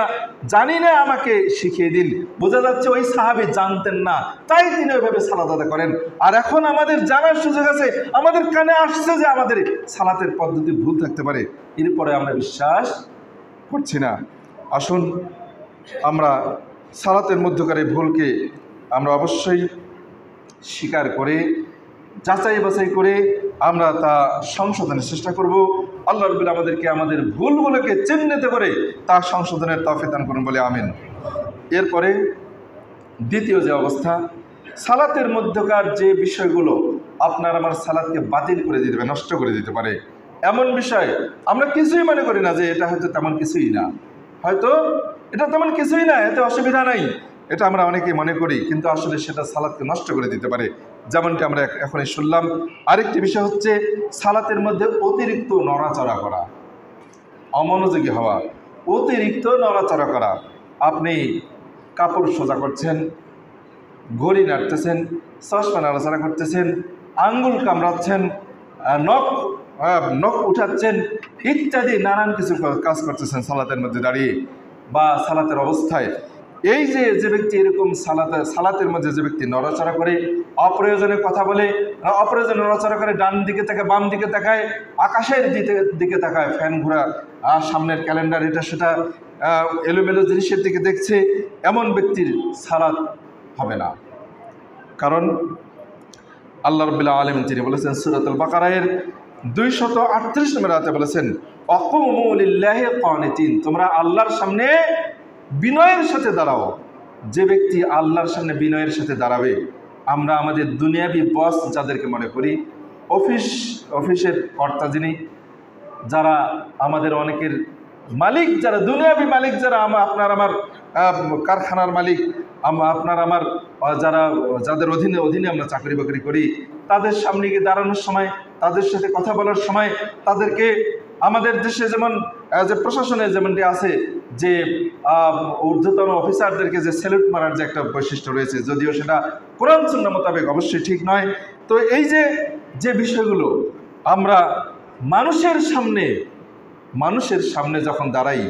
জানি না, আমাকে শিখিয়ে দিন। বোঝা যাচ্ছে ওই সাহাবী জানতেন না, তাই তিনি ওইভাবে সালাত আদা করেন। আর এখন আমাদের জানার সুযোগ আছে, আমাদের কানে আসছে যে আমাদের সালাতের পদ্ধতি ভুল থাকতে পারে, এরপরে আমরা বিশ্বাস করছি না। আসুন আমরা সালাতের মধ্যকার এই ভুলকে আমরা অবশ্যই স্বীকার করে, যাচাই বাছাই করে আমরা তা সংশোধনের চেষ্টা করব। আল্লাহ রাব্বুল আমাদেরকে আমাদের ভুলগুলোকে চিহ্নিত করে তা সংশোধনের তৌফিক দান করুন বলে আমিন। এরপরে দ্বিতীয় যে অবস্থা, সালাতের মধ্যকার যে বিষয়গুলো আপনার আমার সালাতকে বাতিল করে দিতে পারে, নষ্ট করে দিতে পারে, এমন বিষয় আমরা কিছুই মনে করি না যে এটা হয়তো তেমন কিছুই না, হয়তো এটা তেমন কিছুই না, এতে অসুবিধা নাই, এটা আমরা অনেকেই মনে করি, কিন্তু আসলে সেটা সালাতকে নষ্ট করে দিতে পারে। যেমনটি আমরা এখনই শুনলাম। আরেকটি বিষয় হচ্ছে সালাতের মধ্যে অতিরিক্ত নড়াচড়া করা, অমনোযোগী হওয়া, অতিরিক্ত নড়াচড়া করা। আপনি কাপড় সোজা করছেন, ঘড়ি নাড়তেছেন, চশমা নাড়াচাড়া করতেছেন, আঙ্গুল কামড়াচ্ছেন, নখ উঠাচ্ছেন, ইত্যাদি নানান কিছু কাজ করতেছেন সালাতের মধ্যে দাঁড়িয়ে বা সালাতের অবস্থায়। এই যে ব্যক্তি এরকম সালাতের মধ্যে যে ব্যক্তি নড়াচড়া করে, অপ্রয়োজনে কথা বলে, অপ্রয়োজনে নড়াচড়া করে, ডান দিকে তাকায়, বাম দিকে তাকায়, আকাশের দিকে তাকায়, ফ্যান ঘোরা, সামনের ক্যালেন্ডার, এটা সেটা এলোমেলো জিনিসের দিকে দেখছে, এমন ব্যক্তির সালাত হবে না। কারণ আল্লাহ রাব্বুল আলামিন তিনি বলেছেন সূরাতুল বাকারার 238 নম্বর আয়াতে বলেছেন, আকুমু লিল্লাহি কানিতিন, তোমরা আল্লাহর সামনে বিনয়ের সাথে দাঁড়াও। যে ব্যক্তি আল্লাহর সামনে বিনয়ের সাথে দাঁড়াবে, আমরা আমাদের দুনিয়াবি বস যাদেরকে মনে করি, অফিসের কর্তা যিনি, যারা আমাদের অনেকের মালিক, যারা দুনিয়াবি মালিক, যারা আপনার আমার কারখানার মালিক, আপনার আমার যাদের অধীনে আমরা চাকরি বাকরি করি, তাদের সামনে গিয়ে দাঁড়ানোর সময়, তাদের সাথে কথা বলার সময়, তাদেরকে আমাদের দেশে যেমন যে প্রশাসনে যেমনটি আছে যে ঊর্ধ্বতন অফিসারদেরকে যে স্যালুট মারার যে একটা বৈশিষ্ট্য রয়েছে, যদিও সেটা কোরআন সুন্নাহ মোতাবেক অবশ্যই ঠিক নয়। তো এই যে বিষয়গুলো আমরা মানুষের সামনে যখন দাঁড়াই,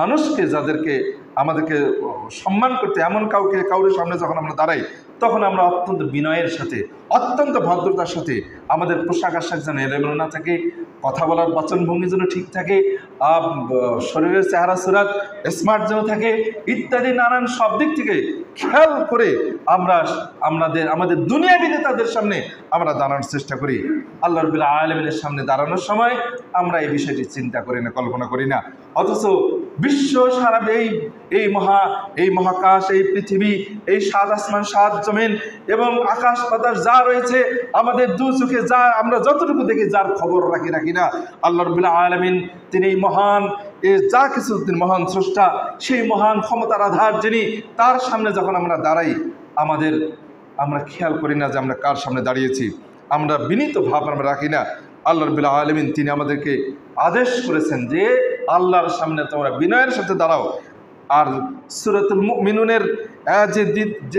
মানুষকে যাদেরকে আমাদেরকে সম্মান করতে এমন কাউরের সামনে যখন আমরা দাঁড়াই, তখন আমরা অত্যন্ত বিনয়ের সাথে, অত্যন্ত ভদ্রতার সাথে, আমাদের পোশাক আশাক যেন এলোমেলো না থাকে, কথা বলার বাচনভঙ্গি যেন ঠিক থাকে, শরীরের চেহারা সুরাত স্মার্ট যেন থাকে, ইত্যাদি নানান সব দিক থেকে খেয়াল করে আমাদের দুনিয়াবী নেতাদের সামনে আমরা দাঁড়ানোর চেষ্টা করি। আল্লাহ রাব্বুল আলামিনের সামনে দাঁড়ানোর সময় আমরা এই বিষয়টি চিন্তা করি না, কল্পনা করি না। অথচ বিশ্ব সারা এই মহাকাশ, এই পৃথিবী, এই সাত আসমান, সাত জমিন এবং আকাশ বাতাস যা রয়েছে, আমাদের দু চোখে যা আমরা যতটুকু দেখি, যার খবর রাখি না, আল্লাহ রাব্বুল আলামিন তিনি মহান, যা কিছু তিনি মহান স্রষ্টা, সেই মহান ক্ষমতার আধার যিনি, তার সামনে যখন আমরা দাঁড়াই, আমরা খেয়াল করি না যে আমরা কার সামনে দাঁড়িয়েছি, আমরা বিনীত ভাব আমরা রাখি না। আল্লাহ রাব্বুল আলামিন তিনি আমাদেরকে আদেশ করেছেন যে আল্লাহর সামনে তোমরা বিনয়ের সাথে দাঁড়াও। আর সূরাতুল মুমিনুনের যে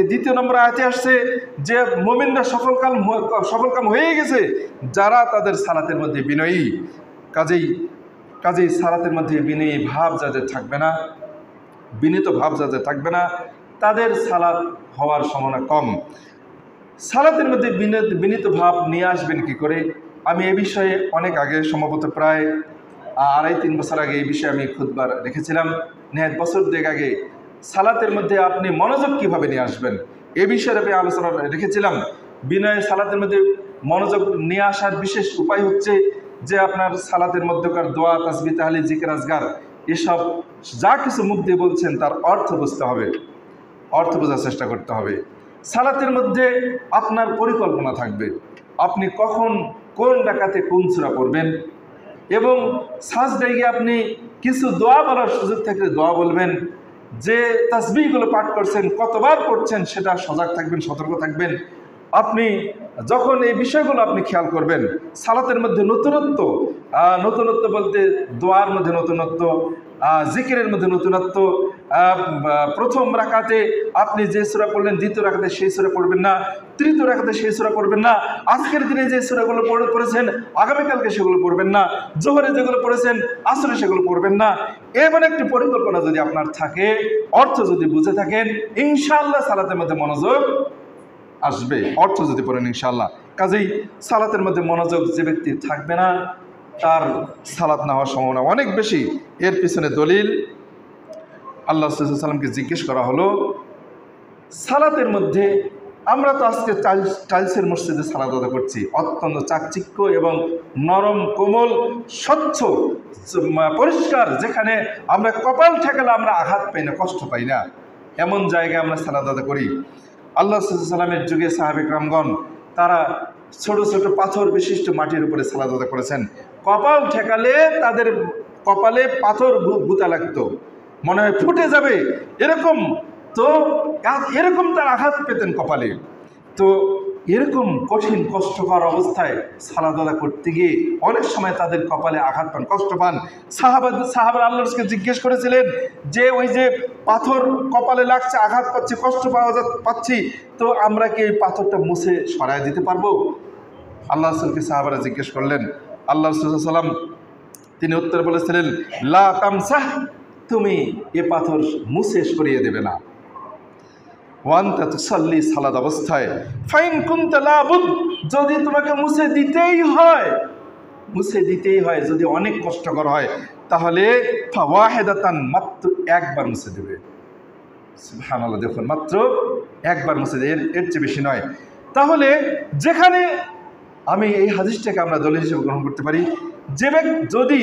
দ্বিতীয় নম্বর আয়াতে আসছে যে মুমিনরা সফলকাম হয়ে গেছে যারা তাদের সালাতের মধ্যে বিনয়ী। কাজেই সালাতের মধ্যে বিনয়ী ভাব যাদের থাকবে না, বিনীত ভাব যাদের থাকবে না, তাদের সালাত হওয়ার সম্ভাবনা কম। সালাতের মধ্যে বিনীত ভাব নিয়ে আসবেন কি করে? আমি এ বিষয়ে অনেক আগে, সম্ভবত প্রায় 2.5-3 বছর আগে এই বিষয়ে আমি খুতবা রেখেছিলাম। নেহাত বছর দেড় আগে সালাতের মধ্যে আপনি মনোযোগ কিভাবে নিয়ে আসবেন এ বিষয়ে আমি আলোচনা রেখেছিলাম। বিনয় সালাতের মধ্যে মনোযোগ নিয়ে আসার বিশেষ উপায় হচ্ছে যে আপনার সালাতের মধ্যকার দোয়া, তাসবিহ, তাহলিল, জিকির, আজগার এসব যা কিছু মুখ দিয়ে বলছেন তার অর্থ বুঝতে হবে, অর্থ বোঝার চেষ্টা করতে হবে। সালাতের মধ্যে আপনার পরিকল্পনা থাকবে, আপনি কখন কোন রাকাতে কোন সূরা পড়বেন, এবং সাজদায় গিয়ে আপনি কিছু দোয়া বলার সুযোগ থাকলে দোয়া বলবেন। যে তাসবিহগুলো পাঠ করছেন কতবার পড়ছেন সেটা সজাগ থাকবেন, সতর্ক থাকবেন। আপনি যখন এই বিষয়গুলো আপনি খেয়াল করবেন, সালাতের মধ্যে নতুনত্ব বলতে দোয়ার মধ্যে নতুনত্ব, জিকিরের মধ্যে নতুনত্ব। প্রথম রাকাতে আপনি যে সূরা পড়লেন, দ্বিতীয় রাকাতে সেই সূরা পড়বেন না, তৃতীয় রাকাতে সেই সূরা পড়বেন না, আজকের দিনে যে সূরাগুলো পড়েছেন আগামীকালকে সেগুলো পড়বেন না, জোহরে যেগুলো পড়েছেন আসরে সেগুলো পড়বেন না। এমন একটি পরিকল্পনা যদি আপনার থাকে, অর্থ যদি বুঝে থাকেন, ইনশাআল্লাহ সালাতের মধ্যে মনোযোগ আসবে, অর্থ যদি পড়েন ইনশাআল্লাহ। কাজেই সালাতের মধ্যে মনোযোগ যে ব্যক্তি থাকবে না, তার সালাত না হওয়ার সম্ভাবনা অনেক বেশি। এর পিছনে দলিল, আল্লাহ রাসূল সাল্লাল্লাহু আলাইহি ওয়াসাল্লামকে জিজ্ঞেস করা হলো, সালাতের মধ্যে আমরা তো আজকে টাইলসের মসজিদে সালাত আদায় করছি, অত্যন্ত চাকচিক্য এবং নরম, কোমল, স্বচ্ছ, পরিষ্কার, যেখানে আমরা কপাল ঠেকালে আমরা আঘাত পাই না, কষ্ট পাই না, এমন জায়গায় আমরা সালাত আদায় করি। আল্লাহ রাসূল সাল্লাল্লাহু আলাইহি ওয়াসাল্লামের যুগে সাহাবে কিরামগণ তারা ছোট ছোট পাথর বিশিষ্ট মাটির উপরে সালাত আদায় করেছেন। কপাল ঠেকালে তাদের কপালে পাথর গুঁতা লাগতো, মনে হয় ফুটে যাবে এরকম। তো এরকম তার আঘাত পেতেন কপালে। তো এরকম কঠিন কষ্টকর অবস্থায় সালাত আদায় করতে গিয়ে অনেক সময় তাদের কপালে আঘাত পান, কষ্ট পান। সাহাবারা আল্লাহর রাসূলকে জিজ্ঞেস করেছিলেন যে ওই যে পাথর কপালে লাগছে, আঘাত পাচ্ছি, কষ্ট পাচ্ছি, তো আমরা কি এই পাথরটা মুছে সরায় দিতে পারবো? আল্লাহ রাসূলকে সাহাবারা জিজ্ঞেস করলেন। আল্লাহ রাসূল সাল্লাল্লাহু আলাইহি ওয়াসাল্লাম তিনি উত্তরে বলেছিলেন, লা তামসাহ, তুমি এ পাথর মুছে সরিয়ে দেবে না। ওয়ান্তা তুসাল্লি, সালাত অবস্থায়, ফাইন কুনতা লাবুদ, যদি তোমাকে মুছে দিতেই হয়, যদি অনেক কষ্টকর হয়, তাহলে ফাওয়াহিদাতান, মাত্র একবার মুছে দেবে। সুবহানাল্লাহ, দেখুন মাত্র একবার মুছে দেবে, এর চেয়ে বেশি নয়। তাহলে যেখানে আমি এই হাদিসটাকে আমরা দলিল হিসেবে গ্রহণ করতে পারি, যে যদি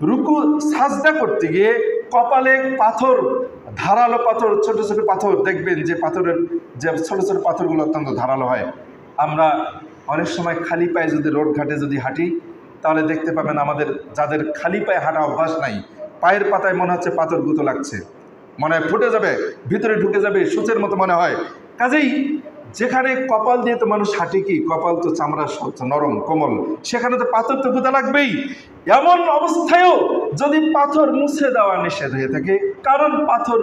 রুকু সাজদা করতে গিয়ে কপালে পাথর, ধারালো পাথর, ছোট ছোট পাথর, দেখবেন যে পাথরের যে ছোট ছোট পাথরগুলো অত্যন্ত ধারালো হয়। আমরা অনেক সময় খালি পায়ে যদি রোড ঘাটে যদি হাঁটি, তাহলে দেখতে পাবেন আমাদের যাদের খালি পায়ে হাঁটা অভ্যাস নাই, পায়ের পাতায় মনে হচ্ছে পাথর গুঁতো লাগছে। মনে হয় ফুটে যাবে, ভিতরে ঢুকে যাবে, সূচের মতো মনে হয়। কাজেই যেখানে কপাল দিয়ে তো মানুষ হাঁটে, কি কপাল তো চামড়া নরম কোমল, সেখানে তো পাথর তো গুঁতা লাগবেই। এমন অবস্থায়ও যদি পাথর মুছে দেওয়া নিষেধ হয়ে থাকে, কারণ পাথর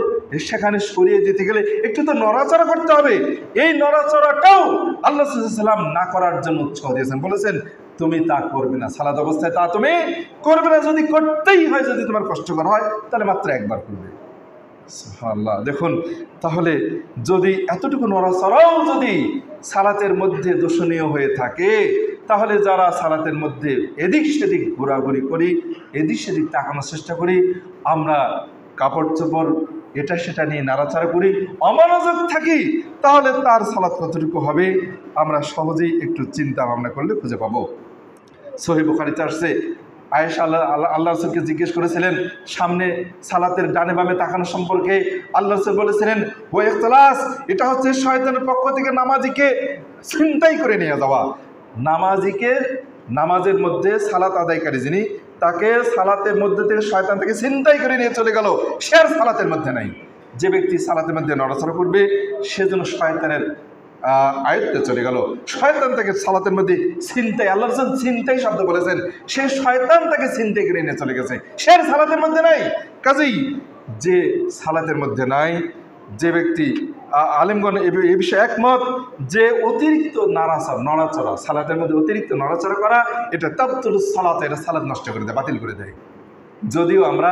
সেখানে সরিয়ে দিতে গেলে একটু তো নড়াচড়া করতে হবে, এই নড়াচড়াটাও আল্লাহ সাল্লাম না করার জন্য উৎসাহ দিয়েছেন, বলেছেন তুমি তা করবে না, সালাত অবস্থায় তা তুমি করবে না। যদি করতেই হয়, যদি তোমার কষ্টকর হয়, তাহলে মাত্র একবার করবে। আল্লাহ, দেখুন তাহলে যদি এতটুকু নড়াচড়াও যদি সালাতের মধ্যে দোষণীয় হয়ে থাকে, তাহলে যারা সালাতের মধ্যে এদিক সেদিক ঘোরাঘুরি করি, এদিক সেদিক তাকানোর চেষ্টা করি, আমরা কাপড় চোপড় এটা সেটা নিয়ে নাড়াচাড়া করি, অমনোযোগ থাকি, তাহলে তার সালাত কতটুকু হবে আমরা সহজেই একটু চিন্তা ভাবনা করলে খুঁজে পাবো। সহিহ বুখারীতে আসছে, আয়েশা আল্লাহ রাসূলকে জিজ্ঞেস করেছিলেন সামনে সালাতের ডানে বামে তাকানো সম্পর্কে। আল্লাহ রাসূল বলেছিলেন, ও ইখতিলাস, এটা হচ্ছে শয়তানের পক্ষ থেকে নামাজিকে ছিনতাই করে নিয়ে যাওয়া। নামাজিকে, নামাজের মধ্যে সালাত আদায়কারী যিনি, তাকে সালাতের মধ্যে থেকে শয়তান থেকে ছিনতাই করে নিয়ে চলে গেল, সে আর সালাতের মধ্যে নাই। যে ব্যক্তি সালাতের মধ্যে নড়াচড়া করবে, সে যেন শয়তানের আয়ত্তে চলে গেল, শয়তান তাকে সালাতের মধ্যে ছিনতাই, আল্লাহ রাসূল ছিনতাই শব্দ বলেছেন, সে শয়তান তাকে ছিনতাই করে নিয়ে চলে গেছে, সে আর সালাতের মধ্যে নাই। কাজেই যে সালাতের মধ্যে নাই, যে ব্যক্তি, আলেমগণ এ বিষয়ে একমত যে অতিরিক্ত নড়াচড়া সালাতের মধ্যে অতিরিক্ত নড়াচড়া করা, এটা তাবতুল সালাত, এটা সালাত নষ্ট করে দেয়, বাতিল করে দেয়। যদিও আমরা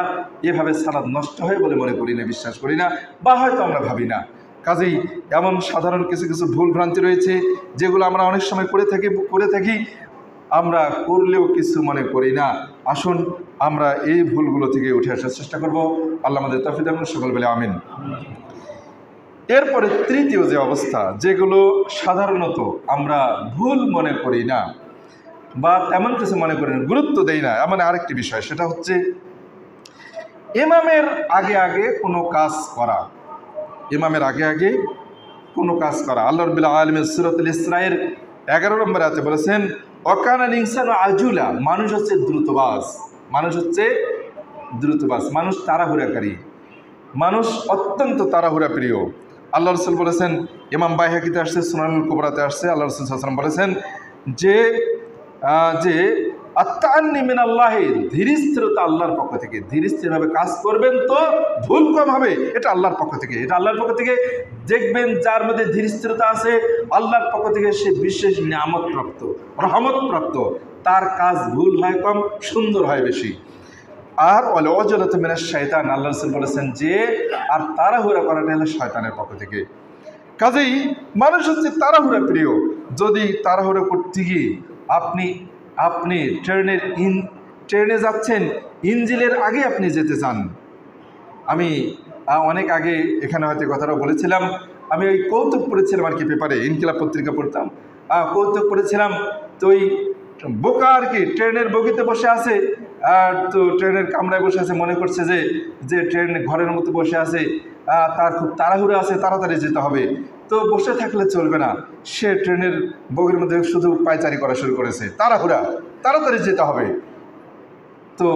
এভাবে সালাত নষ্ট হয় বলে মনে করি না, বিশ্বাস করি না, বা হয়তো আমরা ভাবি না। কাজেই এমন সাধারণ কিছু কিছু ভুল ভ্রান্তি রয়েছে যেগুলো আমরা অনেক সময় করে থাকি, আমরা করলেও কিছু মনে করি না। আসুন আমরা এই ভুলগুলো থেকে উঠে আসার চেষ্টা করব। আল্লাহ আমাদের তৌফিক দান করুন, সকল বলে আমিন। এরপরে তৃতীয় যে অবস্থা, যেগুলো সাধারণত আমরা ভুল মনে করি না বা তেমন কিছু মনে করি না, গুরুত্ব দেই না, এমন আরেকটি বিষয়, সেটা হচ্ছে ইমামের আগে আগে কোনো কাজ করা। ইমামের আগে আগে কোনো কাজ করা। আল্লাহ রাব্বুল আলামিন সূরাতুল ইসরায়ের 11 নম্বর আয়াতে বলেছেন, ওয়াকানাল ইনসানু আজুলা, মানুষ হচ্ছে দ্রুতবাজ, মানুষ তাড়াহুড়াকারী, মানুষ অত্যন্ত তাড়াহুড়া প্রিয়। আল্লাহ রাসূল বলেছেন, ইমাম বাইহাকিতে আসছে, সুনানুল কুবরাতে আসছে, আল্লাহ রাসূল সাল্লাল্লাহু আলাইহি ওয়াসাল্লাম বলেছেন যে আত্তাআন্নি মিনাল্লাহি, ধীরস্থিরতা আল্লাহর পক্ষ থেকে, ধীরস্থিরভাবে কাজ করবেন তো ভুল কম হবে, এটা আল্লাহর পক্ষ থেকে, এটা আল্লাহর পক্ষ থেকে। দেখবেন যার মধ্যে ধীরস্থিরতা আছে, আল্লাহর পক্ষ থেকে সে বিশেষ নিয়ামত প্রাপ্ত, রহমত প্রাপ্ত, তার কাজ ভুল হয় কম, সুন্দর হয় বেশি। আর অজলত মিনাশ শাইতান, আল্লাহ রাসূল বলেছেন যে আর তাড়াহুড়া করাটা হলো শয়তানের পক্ষ থেকে। কাজেই মানুষ হচ্ছে তাড়াহুড়া প্রিয়। যদি তাড়াহুড়া করতে গিয়ে আপনি ট্রেনে যাচ্ছেন, ইঞ্জিনের আগে আপনি যেতে চান। আমি অনেক আগে এখানে হয়তো কথাটা বলেছিলাম, আমি ওই কৌতুক পড়েছিলাম আর কি, পেপারে ইনকিলাব পত্রিকা পড়তাম, কৌতুক পড়েছিলাম। তো ওই বোকা আর কি ট্রেনের বগিতে বসে আছে, আর তো ট্রেনের কামরায় বসে আছে, মনে করছে যে ট্রেন ঘরের মতো বসে আছে, তার খুব তাড়াহুড়ো আছে, তাড়াতাড়ি যেতে হবে। তো বসে থাকলে চলবে না, সে ট্রেনের বগির মধ্যে শুধু পায়চারি করা শুরু করেছে, তাড়াতাড়ি যেতে হবে। তো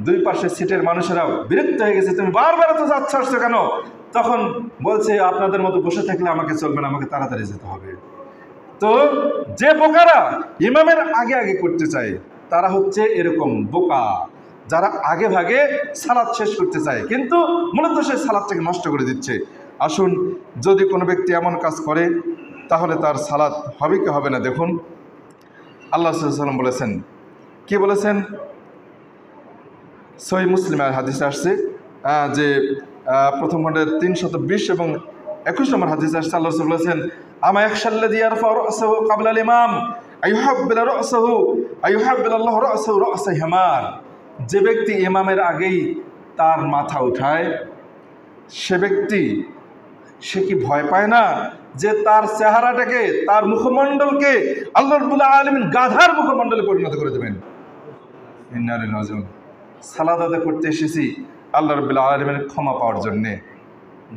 দুই পাশে সিটের মানুষেরাও বিরক্ত হয়ে গেছে, তুমি বারবার তো আসছো কেন? তখন বলছে, আপনাদের মতো বসে থাকলে আমাকে চলবে না, আমাকে তাড়াতাড়ি যেতে হবে। তো যে বোকারা ইমামের আগে আগে করতে চায়, তারা হচ্ছে এরকম বোকা, যারা আগে ভাগে সালাত শেষ করতে চায়, কিন্তু মূলত সে সালাতটাকে নষ্ট করে দিচ্ছে। আসুন, যদি কোনো ব্যক্তি এমন কাজ করে, তাহলে তার সালাত হবে কি হবে না, দেখুন আল্লাহ সাল্লাল্লাহু আলাইহি ওয়াসাল্লাম বলেছেন, কি বলেছেন? সহিহ মুসলিমের হাদিসে আসছে যে প্রথম খণ্ডের 320 এবং 21 নম্বর হাদিসে আসছে, আল্লাহ রাসূল বলেছেন, আমা ইয়াখশাল্লাযী ইয়ারফাউ রা'সাহু ক্বাবলা আল ইমাম আইয়ুহাব্বিলাল্লাহু রা'সাহু রা'সা হিমার। যে ব্যক্তি ইমামের আগেই তার মাথা উঠায়, সে কি ভয় পায় না যে তার চেহারাটাকে, তার মুখমণ্ডলকে আল্লাহ রাব্বুল আলামিন গাধার মুখমণ্ডলে পরিণত করে দেবেন? ইন্না লিল্লাহি ওয়া ইন্না ইলাইহি রাজিউন। সালাত আদায় করতে এসেছি আল্লাহ রাব্বুল আলামিনের ক্ষমা পাওয়ার জন্যে,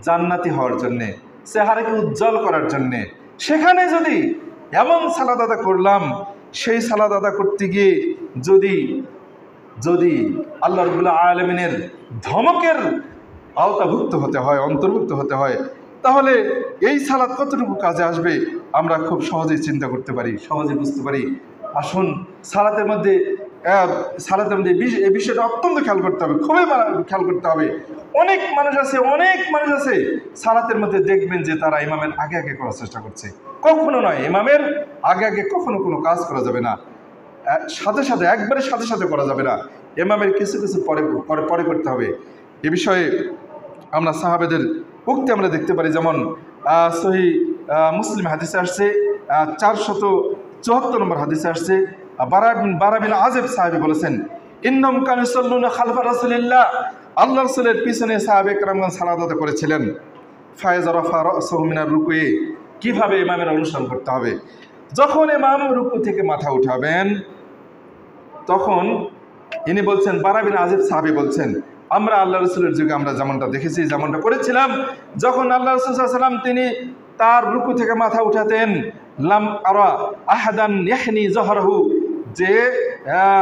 জান্নাতি হওয়ার জন্যে, চেহারাকে উজ্জ্বল করার জন্যে। সেখানে যদি এমন সালাত আদায় করলাম, সেই সালাত আদায় করতে গিয়ে যদি আল্লাহ রাব্বুল আলামিনের ধমকের আওতাভুক্ত হতে হয়, অন্তর্ভুক্ত হতে হয়। তাহলে এই সালাত কতটুকু কাজে আসবে আমরা খুব সহজেই চিন্তা করতে পারি, সহজে বুঝতে পারি। আসুন সালাতের মধ্যে এই বিষয়টা অত্যন্ত খেয়াল করতে হবে, খুবই খেয়াল করতে হবে। অনেক মানুষ আছে সালাতের মধ্যে দেখবেন যে তারা ইমামের আগে আগে করার চেষ্টা করছে। কখনো নয়, ইমামের আগে আগে কখনো কোনো কাজ করা যাবে না, একবারে সাথে সাথে করা যাবে না। ইমামের কিছু কিছু পরে করতে হবে। এ বিষয়ে আমরা সাহাবেদের উক্তি আমরা দেখতে পারি, যেমন সহি মুসলিম হাদিসে আসছে 474 নম্বর হাদিসে আসছে, বারা বিন আযিব সাহাবী বলেছেন, ইন্নাহুম কানু ইউসাল্লুনা খালফা রাসূলিল্লাহ, আল্লাহর রাসূলের পিছনে সাহাবে কেরামগণ সালাত আদায় করেছিলেন। ফায়যা রাফা রাসূহু মিনার রুকুয়ে, কিভাবে ইমামের অনুসরণ করতে হবে। যখন ইমাম রুকু থেকে মাথা উঠাবেন তখন ইনি বলছেন, বারা বিন আযিব সাহাবী বলছেন, আমরা আল্লাহ রসুলের যুগে আমরা যেমনটা দেখেছি, যেমনটা করেছিলাম, যখন আল্লাহ রসুল সাল্লাল্লাহু আলাইহি ওয়াসাল্লাম তিনি তার রুকু থেকে মাথা উঠাতেন, লাম আরা আহাদান ইয়াহনি যহরাহু, যে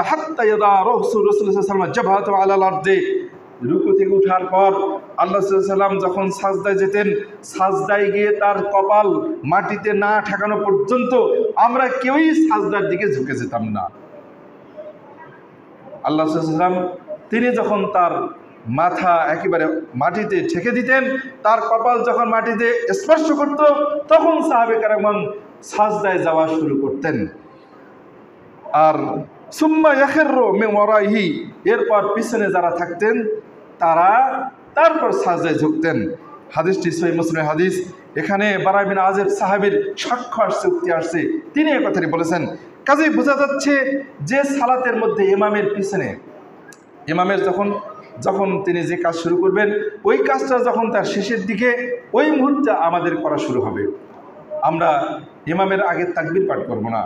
হাত্তা ইয়াদা রাসূল সাল্লাল্লাহু আলাইহি ওয়াসাল্লাম জাবহাতু আলাল আরদি, রুকু থেকে ওঠার পর আল্লাহ সাল্লাল্লাহু আলাইহি ওয়াসাল্লাম যখন সাজদায় যেতেন, সাজদায় গিয়ে তার কপাল মাটিতে না ঠেকানো পর্যন্ত আমরা কেউই সাজদার দিকে ঝুঁকে যেতাম না। আল্লাহ সাল্লাল্লাহু আলাইহি ওয়াসাল্লাম তিনি যখন তার মাথা একেবারে মাটিতে ঠেকে দিতেন, তার কপাল যখন মাটিতে স্পর্শ করত, তখন সাহাবে কেরামগণ সাজদায় যাওয়া শুরু করতেন। আর সুম্মা ইয়াখিরু মিন ওয়ারাইহি, এরপর পিছনে যারা থাকতেন তারা তারপর সাজদায় ঝুঁকতেন। হাদিসটি সহিহ মুসলিমের হাদিস। এখানে বারা বিন আযিব সাহাবীর সাক্ষ্য আসছে, উক্তি আসছে, তিনি এই কথাটি বলেছেন। কাজেই বোঝা যাচ্ছে যে সালাতের মধ্যে ইমামের পিছনে, ইমামের যখন তিনি যে কাজ শুরু করবেন, ওই কাজটা যখন তার শেষের দিকে, ওই মুহূর্তে আমাদের করা শুরু হবে। আমরা ইমামের আগে তাকবীর পাঠ করব না,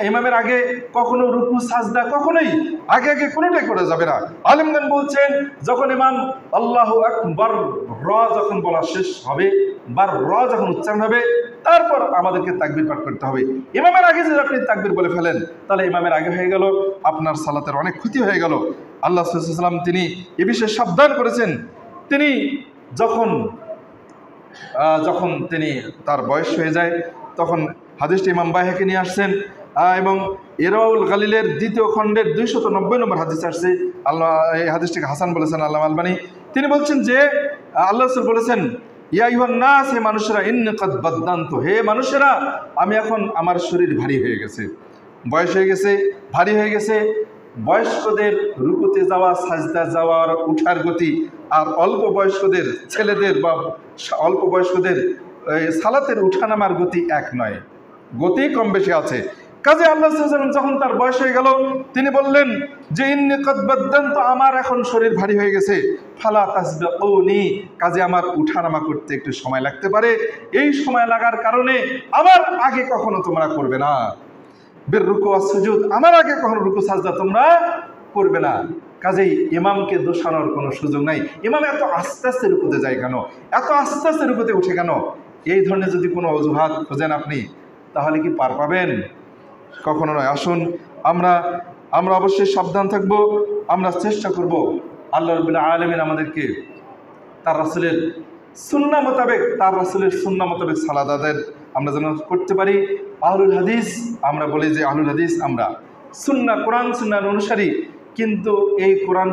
ইমামের আগে কখনো রুকু সাজদা কখনোই আগে আগে কোনোটাই করা যাবে না। আলেমগণ বলছেন, যখন ইমাম আল্লাহু আকবার যখন বলা শেষ হবে, যখন উচ্চারণ হবে, তারপর আমাদেরকে তাকবীর পাঠ করতে হবে। ইমামের আগে যদি আপনি তাকবীর বলে ফেলেন, তাহলে ইমামের আগে হয়ে গেল, আপনার সালাতের অনেক ক্ষতি হয়ে গেল। আল্লাহ সাল্লাল্লাহু আলাইহি ওয়াসাল্লাম তিনি এ বিষয়ে সাবধান করেছেন। তিনি যখন তিনি তার বয়স হয়ে যায়, তখন হাদিসটি ইমাম বাইহাকি নিয়ে আসছেন, এবং ইরওয়াউল গালিলের 2য় খণ্ডের 290 নম্বর হাদিস আসছে। আল্লাহ এই হাদিসটিকে হাসান বলেছেন আল্লামা আলবানী। তিনি বলছেন যে আল্লাহ রাসূল বলেছেন, ইয়া আইয়ুহান নাস, হে মানুষেরা, ইন্নী কাদ বাদদানতু, হে মানুষেরা, আমি এখন আমার শরীর ভারী হয়ে গেছে, বয়স হয়ে গেছে, ভারী হয়ে গেছে। বয়স্কদের রুকুতে যাওয়া, সাজদা যাওয়ার উঠার গতি আর অল্প বয়স্কদের ছেলেদের বা অল্প বয়স্কদের সালাতের উঠানামার গতি এক নয়, গতি কম বেশি আছে। কাজে আল্লাহ সাল্লাল্লাহু আলাইহি ওয়াসাল্লাম যখন তার বয়স হয়ে গেল, তিনি বললেন যে ইন্নী কাদ বাদদানতু, আমার এখন শরীর ভারী হয়ে গেছে, ফালা তাসবিকুনি, কাজে আমার উঠানামা করতে একটু সময় লাগতে পারে। এই সময় লাগার কারণে আমার আগে কখনো তোমরা করবে না, বের রুকু ওয়াস সুজুদ, আমার আগে কখনো রুকু সাজদা তোমরা করবে না। কাজেই ইমামকে দোষানোর কোনো সুযোগ নাই। ইমাম এত আস্তে আস্তে রুকুতে যায় কেন, এত আস্তে আস্তে রুকুতে উঠে কেন, এই ধরনের যদি কোনো অজুহাত খোঁজেন আপনি, তাহলে কি পার পাবেন? কখনো নয়। আসুন আমরা অবশ্যই সাবধান থাকব, আমরা চেষ্টা করব আল্লাহ রাব্বুল আলামিন আমাদেরকে তার রাসূলের সুন্নাহ মোতাবেক সালাত আদায়ের আমরা যেন করতে পারি। আহলুল হাদিস, আমরা বলি যে আহলুল হাদিস আমরা কোরআন সুন্নাহর অনুসারী, কিন্তু এই কোরআন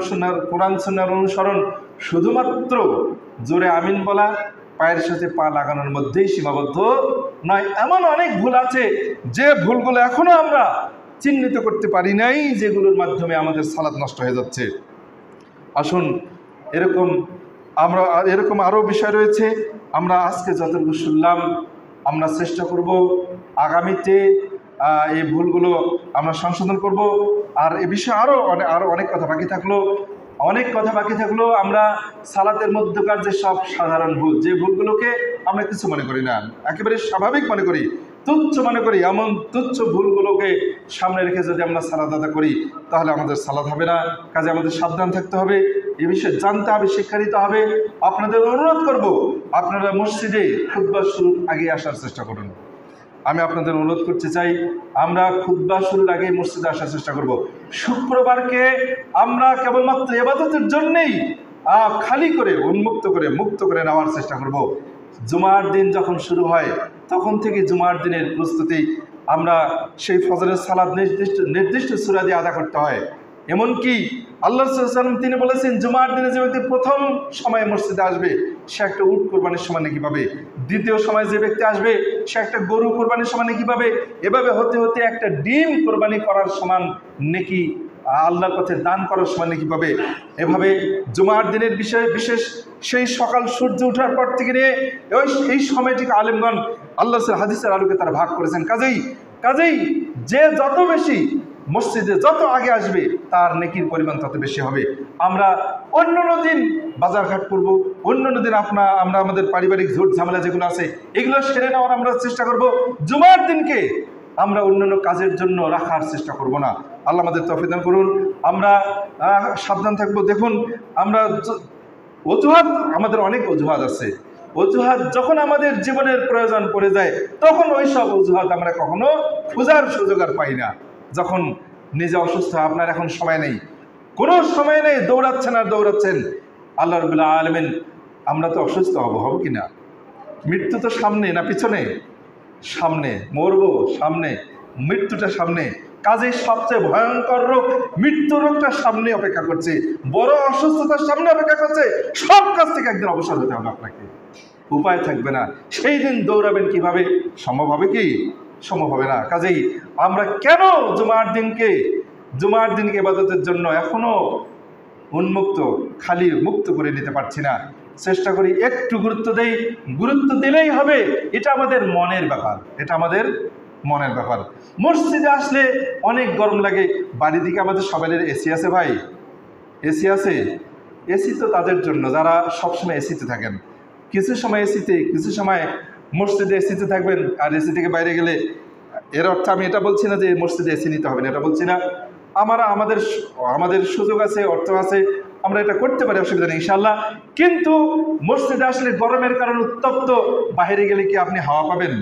সুন্নাহর অনুসরণ শুধুমাত্র জোরে আমিন বলা, পায়ের সাথে পা লাগানোর মধ্যেই সীমাবদ্ধ নয়। এমন অনেক ভুল আছে যে ভুলগুলো এখনো আমরা চিহ্নিত করতে পারি নাই, যেগুলোর মাধ্যমে আমাদের সালাত নষ্ট হয়ে যাচ্ছে। আসুন, এরকম আরও বিষয় রয়েছে। আমরা আজকে যতটুকু শুনলাম, আমরা চেষ্টা করব আগামীতে এই ভুলগুলো আমরা সংশোধন করব। আর এ বিষয়ে আরও অনেক কথা বাকি থাকলো। আমরা সালাতের মধ্যকার যে সব সাধারণ ভুল, যে ভুলগুলোকে আমরা কিছু মনে করি না, একেবারে স্বাভাবিক মনে করি, তুচ্ছ মনে করি, এমন তুচ্ছ ভুলগুলোকে সামনে রেখে যদি আমরা সালাত আদায় করি, তাহলে আমাদের সালাত হবে না। কাজে আমাদের সাবধান থাকতে হবে, এ বিষয়ে জানতে হবে, শিক্ষা নিতে হবে। আপনাদের অনুরোধ করব, আপনারা মসজিদে খুতবা শুরুর আগে আসার চেষ্টা করুন। আমি আপনাদের অনুরোধ করতে চাই, আমরা খুতবা শুরুর আগে মসজিদে আসার চেষ্টা করব। শুক্রবারকে আমরা কেবলমাত্র ইবাদতের জন্যেই খালি করে উন্মুক্ত করে মুক্ত করে নেওয়ার চেষ্টা করব। জুমার দিন যখন শুরু হয় তখন থেকে জুমার দিনের প্রস্তুতি আমরা সেই ফজরের সালাত নির্দিষ্ট সূরা দিয়ে আদা করতে হয়। এমনকি আল্লাহ রাসূল সাল্লাল্লাহু আলাইহি ওয়াসাল্লাম তিনি বলেছেন, জুমার দিনে যে ব্যক্তি প্রথম সময়ে মসজিদে আসবে সে একটা উট কোরবানির সময় নেকি পাবে, দ্বিতীয় সময় যে ব্যক্তি আসবে সে একটা গরু কোরবানির সময় নেকি পাবে, এভাবে হতে হতে একটা ডিম কোরবানি করার সমান নেকি আল্লাহর পথে দান করার সময় নাকি পাবে। এভাবে জুমার দিনের বিষয়ে বিশেষ সেই সকাল সূর্য ওঠার পর থেকে নিয়ে এই সময়টিকে আলেমগণ আল্লাহ হাদিসের আলোকে তারা ভাগ করেছেন। কাজেই যে যত বেশি মসজিদে যত আগে আসবে তার নেকির পরিমাণ তত বেশি হবে। আমরা অন্যান্য দিন বাজারঘাট করব, অন্যান্য দিন আমরা আমাদের পারিবারিক ঝুট ঝামেলা যেগুলো আছে এগুলো সেরে নেওয়ার আমরা চেষ্টা করব। জুমার দিনকে আমরা অন্যান্য কাজের জন্য রাখার চেষ্টা করব না। আল্লাহ আমাদের তৌফিক দান করুন। আমরা সাবধান থাকবো। দেখুন, আমরা অজুহাত, আমাদের অনেক অজুহাত আছে। অজুহাত যখন আমাদের জীবনের প্রয়োজন পড়ে যায় তখন ওই সব অজুহাত আমরা কখনো খোঁজার সুযোগ আর পাই না। যখন নিজে অসুস্থ, আপনার এখন সময় নেই, কোনো সময় নেই, দৌড়াচ্ছেন আর দৌড়াচ্ছেন। আল্লাহ রাব্বুল আলামিন, আমরা তো অসুস্থ হব কি না? মৃত্যু তো সামনে না পিছনে? সামনে, মরবো সামনে, মৃত্যুটা সামনে। কাজে সবচেয়ে ভয়ঙ্কর রোগ মৃত্যু রোগটা সামনে অপেক্ষা করছে, বড় অসুস্থতার সামনে অপেক্ষা করছে। সব কাজ থেকে একদিন অবসর হতে হবে আপনাকে, উপায় থাকবে না। সেই দিন দৌড়াবেন কিভাবে? সম্ভব হবে কি? সম্ভব হবে না। কাজেই আমরা কেন জুমার দিনকে ইবাদতের জন্য এখনো উন্মুক্ত, খালি মুক্ত করে নিতে পারছি না? চেষ্টা করি একটু গুরুত্ব দিলেই হবে। এটা আমাদের মনের ব্যাপার। মসজিদে আসলে অনেক গরম লাগে। বাড়ি দিকে আমাদের সবাইয়ের এসি আছে ভাই, এসি আছে। এসি তো তাদের জন্য যারা সবসময় এসিতে থাকেন। কিছু সময় এসিতে, কিছু সময় মসজিদে এসিতে থাকবেন। আর এসি থেকে বাইরে গেলে, এর অর্থ আমি এটা বলছি না যে মসজিদে এসি নিতে হবে না, এটা বলছি না। আমাদের সুযোগ আছে, অর্থ আছে, আমরা এটা করতে পারি, অসুবিধা নেই ইনশাআল্লাহ। কিন্তু মসজিদে আসলে গরমের কারণে উত্তপ্ত, বাইরে গেলে কি আপনি হাওয়া পাবেন?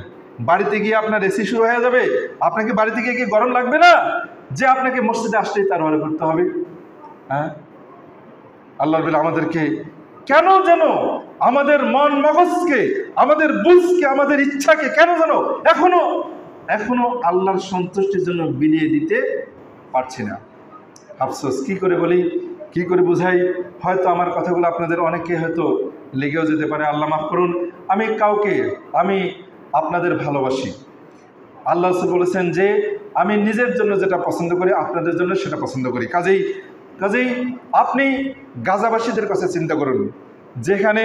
বাড়িতে গিয়ে আপনার এসি শুরু হয়ে যাবে, আপনাকে বাড়িতে গিয়ে কি গরম লাগবে না? যে আপনাকে মসজিদে আসলেই তার ভালো করতে হবে। হ্যাঁ, আল্লাহ রাব্বুল আমাদেরকে কেন যেন আমাদের মন মগজকে, আমাদের বুঝকে, আমাদের ইচ্ছাকে কেন যেন এখনো আল্লাহর সন্তুষ্টির জন্য বিলিয়ে দিতে পারছি না। আফসোস, কি করে বলি, কি করে বুঝাই? হয়তো আমার কথাগুলো আপনাদের অনেকে হয়তো লেগেও যেতে পারে, আল্লাহ মাফ করুন। আমি আপনাদের ভালোবাসি। আল্লাহ রাসূল বলেছেন যে আমি নিজের জন্য যেটা পছন্দ করি আপনাদের জন্য সেটা পছন্দ করি। কাজেই আপনি গাজাবাসীদের কাছে চিন্তা করুন, যেখানে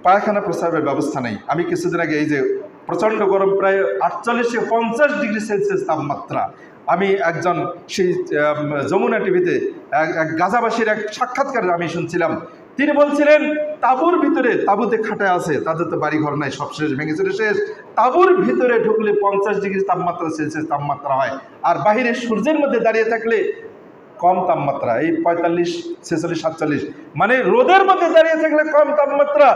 পায়খানা প্রস্রাবের ব্যবস্থা নেই। আমি কিছুদিন আগে, এই যে প্রচণ্ড গরম, প্রায় 48 থেকে 50 ডিগ্রি সেলসিয়াস তাপমাত্রা, আমি একজন সেই যমুনা টিভিতে এক গাজাবাসীর এক সাক্ষাৎকার আমি শুনছিলাম। তিনি বলছিলেন তাঁবুতে খাটায় আছে, তাদের তো বাড়িঘর নাই, সব শেষ, ভেঙে চলে শেষ। তাঁবুর ভিতরে ঢুকলে 50 ডিগ্রি তাপমাত্রা সেলসিয়াস তাপমাত্রা হয়, আর বাহিরে সূর্যের মধ্যে দাঁড়িয়ে থাকলে কম তাপমাত্রা, এই 45, 46, 47, মানে রোদের মধ্যে দাঁড়িয়ে থাকলে কম তাপমাত্রা,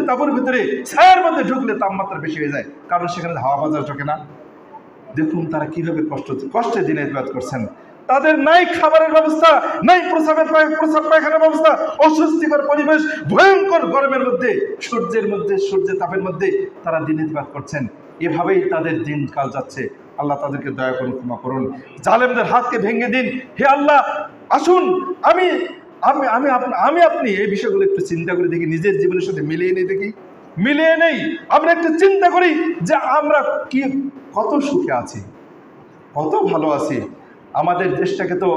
তাঁবুর ভিতরে ছায়ার মধ্যে ঢুকলে তাপমাত্রা বেশি হয়ে যায়, কারণ সেখানে হাওয়া বাতাস ঢোকে না। দেখুন তারা কিভাবে কষ্টে দিনে ইবাদত করছেন। তাদের নাই খাবারের ব্যবস্থা, নাই প্রস্রাব পায়খানার ব্যবস্থা, অস্বস্তিকর পরিবেশ, ভয়ঙ্কর গরমের মধ্যে, সূর্যের তাপের মধ্যে তারা দিনে ইবাদত করছেন। এভাবেই তাদের দিনকাল যাচ্ছে। আল্লাহ তাদেরকে দয়া করুন, ক্ষমা করুন, জালেমদের হাতকে ভেঙে দিন। হে আল্লাহ, আসুন আমি আপনি এই বিষয়গুলো একটু চিন্তা করে দেখি, নিজের জীবনের সাথে মিলিয়ে নেই। আমরা একটু চিন্তা করি যে আমরা কত সুখে আছি, কত ভালো আছি। আমাদের দেশটাকে তো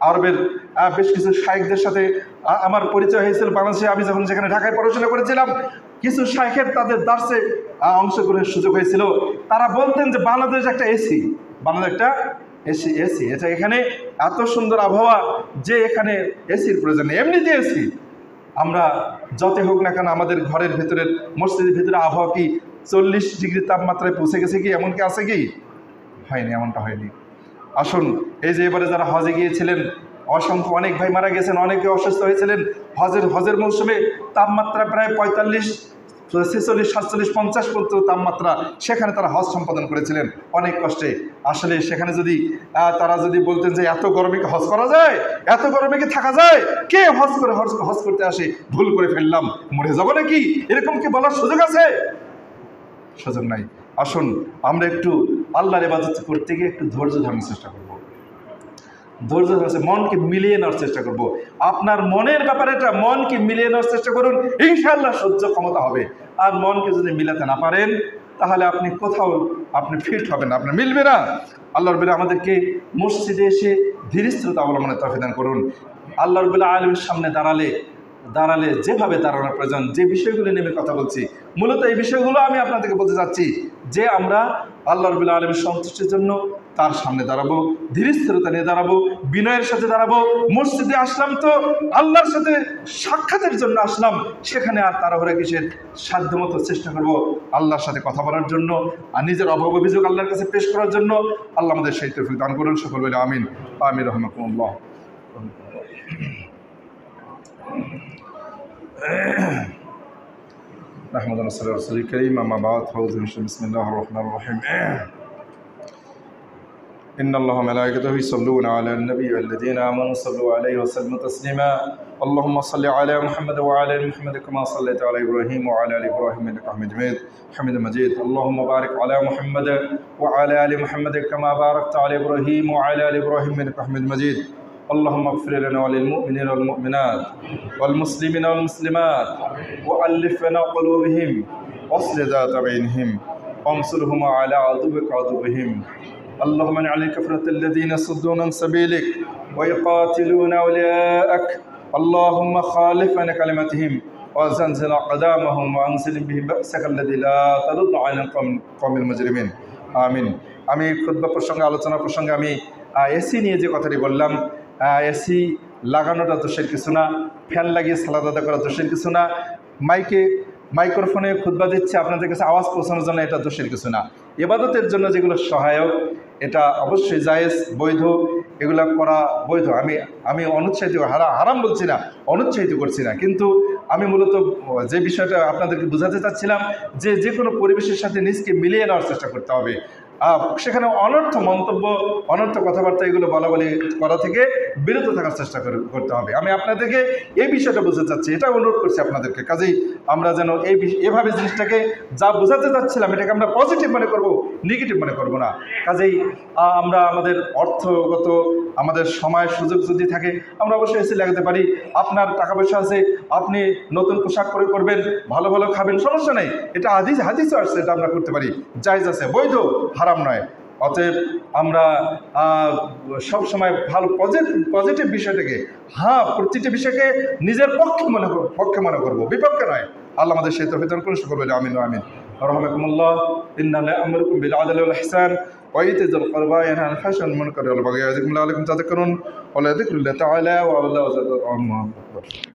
আরবের বেশ কিছু শাইখদের সাথে আমার পরিচয় হয়েছিল বাংলাদেশে। আমি যখন সেখানে ঢাকায় পড়াশোনা করেছিলাম, কিছু শাইখের তাদের দার্সে অংশগ্রহণের সুযোগ হয়েছিল। তারা বলতেন যে বাংলাদেশ একটা এসি, এটা এখানে এত সুন্দর আবহাওয়া যে এখানে এসির প্রয়োজন নেই, এমনিতে এসি। আমরা যত হোক না কেন আমাদের ঘরের ভেতরের, মসজিদের ভেতরে আবহাওয়া কি 40 ডিগ্রি তাপমাত্রায় পৌঁছে গেছে কি? এমনকি আছে কি? হয়নি, এমনটা হয়নি। আসুন, এই যে এবারে যারা হজে গিয়েছিলেন, অনেক ভাই মারা গেছেন, অনেকে অসুস্থ হয়েছিলেন। হজের মৌসুমে তাপমাত্রা প্রায় 45, 46, 47, 50 পর্যন্ত তাপমাত্রা, সেখানে তারা হজ সম্পাদন করেছিলেন অনেক কষ্টে। আসলে সেখানে যদি তারা যদি বলতেন যে এত গরমে কি হজ করা যায়, এত গরমে কি থাকা যায়, কে হজ করতে আসে, ভুল করে ফেললাম, মরে যাবো নাকি, এরকম কি বলার সুযোগ আছে? সুযোগ নাই। আসুন আমরা একটু আল্লাহর ইবাদত করতে গিয়ে একটু ধৈর্য ধারণের চেষ্টা করব, ধৈর্য ধরে মনকে মিলিয়ে নেওয়ার চেষ্টা করব। আপনার মনের ব্যাপারে এটা, মনকে মিলিয়ে নেওয়ার চেষ্টা করুন, ইনশাআল্লাহ সহ্য ক্ষমতা হবে। আর মনকে যদি মিলাতে না পারেন, তাহলে আপনি কোথাও আপনি ফিট হবেন না, আপনার মিলবে না। আল্লাহর রাব্বুল আমাদেরকে মসজিদে এসে ধীরস্থিরতা অবলম্বনের তৌফিক দান করুন। আল্লাহর রাব্বুল আলামিনের সামনে দাঁড়ালে যেভাবে দাঁড়ানোর প্রয়োজন, যে বিষয়গুলো নিয়ে আমি কথা বলছি, মূলত এই বিষয়গুলো আমি আপনাদেরকে বলতে চাচ্ছি যে আমরা আল্লাহ রাব্বুল আলামিনের সন্তুষ্টির জন্য তার সামনে দাঁড়াবো, ধীরস্থিরতা নিয়ে দাঁড়াবো, বিনয়ের সাথে দাঁড়াবো। মসজিদে আসলাম তো আল্লাহর সাথে সাক্ষাতের জন্য আসলাম, সেখানে আর তাড়াহুড়া কিসের, সাধ্যমতো চেষ্টা করব আল্লাহর সাথে কথা বলার জন্য, আর নিজের অভাব অভিযোগ আল্লাহর কাছে পেশ করার জন্য। আল্লাহ আমাদের সেই তৌফিক দান করুন, সকল বলে আমিন আমিন রহমাকুমুল্লাহ। نحمد ونصلي على رسوله الكريم، أما بعد فأعوذ بالله من الشيطان، بسم الله الرحمن الرحيم. إن الله وملائكته يصلون على النبي والذين آمنوا صلوا عليه وسلموا تسليما. اللهم صل على محمد وعلى آل محمد كما صليت على إبراهيم وعلى آل إبراهيم إنك حميد مجيد. اللهم بارك على محمد وعلى آل محمد كما باركت على إبراهيم وعلى آل إبراهيم إنك حميد مجيد. اللهم اغفر لنا وللمؤمنين والمؤمنات والمسلمين والمسلمات وألف بين قلوبهم واصل ذات بينهم وانصرهم على عدوك عدوهم. اللهم انع الكفرة الذين يصدون عن سبيلك ويقاتلون أولياءك. اللهم خالف عن كلمتهم وزلزل أقدامهم وأنزل بهم بأسك الذي لا ترد عن القوم المجرمين. آمين. আমি খুতবা প্রসঙ্গে, আলোচনা প্রসঙ্গে আমি এসি নিয়ে যে কথাটি বললাম, এসি লাগানোটা দোষের কিছু না, ফ্যান লাগিয়ে সালাত আদায় করা দোষের কিছু না, মাইক্রোফোনে খুতবা দিচ্ছে আপনাদের কাছে আওয়াজ পৌঁছানোর জন্য, এটা দোষের কিছু না। ইবাদতের জন্য যেগুলো সহায়ক, এটা অবশ্যই জায়েজ, বৈধ, এগুলো করা বৈধ। আমি অনুৎসাহিত, হারাম বলছি না, অনুৎসাহিত করছি না, কিন্তু আমি মূলত যে বিষয়টা আপনাদেরকে বোঝাতে চাচ্ছিলাম যে কোনো পরিবেশের সাথে নিজকে মিলিয়ে নেওয়ার চেষ্টা করতে হবে। সেখানে অনর্থ মন্তব্য, অনর্থ কথাবার্তা এগুলো বলাবলি করা থেকে বিরত থাকার চেষ্টা করতে হবে। আমি আপনাদেরকে এই বিষয়টা বোঝাতে চাচ্ছি, এটা অনুরোধ করছি আপনাদেরকে। কাজেই আমরা যেন এভাবে জিনিসটাকে যা বোঝাতে চাচ্ছিলাম, এটাকে আমরা পজিটিভ মনে করব, নেগেটিভ মনে করব না। কাজেই আমরা আমাদের অর্থগত, আমাদের সময় সুযোগ যদি থাকে, আমরা অবশ্যই এসে লাগাতে পারি। আপনার টাকা পয়সা আছে, আপনি নতুন পোশাক পরে করবেন, ভালো ভালো খাবেন, সমস্যা নেই। এটা হাদিসে আসছে, এটা আমরা করতে পারি, জায়েজ আছে, বৈধ, হারাম নয়। অতএব আমরা সবসময় ভালো পজিটিভ বিষয়টাকে, প্রতিটি বিষয়কে নিজের পক্ষে মনে করবো, বিপক্ষে নয়। আল্লাহ আমাদের সেই তৌফিক দান করুন, সকল বলে আমিন আমিন রহমাকুমুল্লাহ। ইন্না আমরুকুম বিল আদলি ওয়াল ইহসান ওয়া ইতা'যিল কুরবা ওয়া ইয়ানহা আনিল ফাহশাই ওয়াল মুনকারি ওয়াল বাগyi ইয়া'iযুকুম লা'আল্লাকুম তাযাক্কারুন ওয়া লাযিকরুল্লাহি তাআলা ওয়া আল্লাহু আকবার।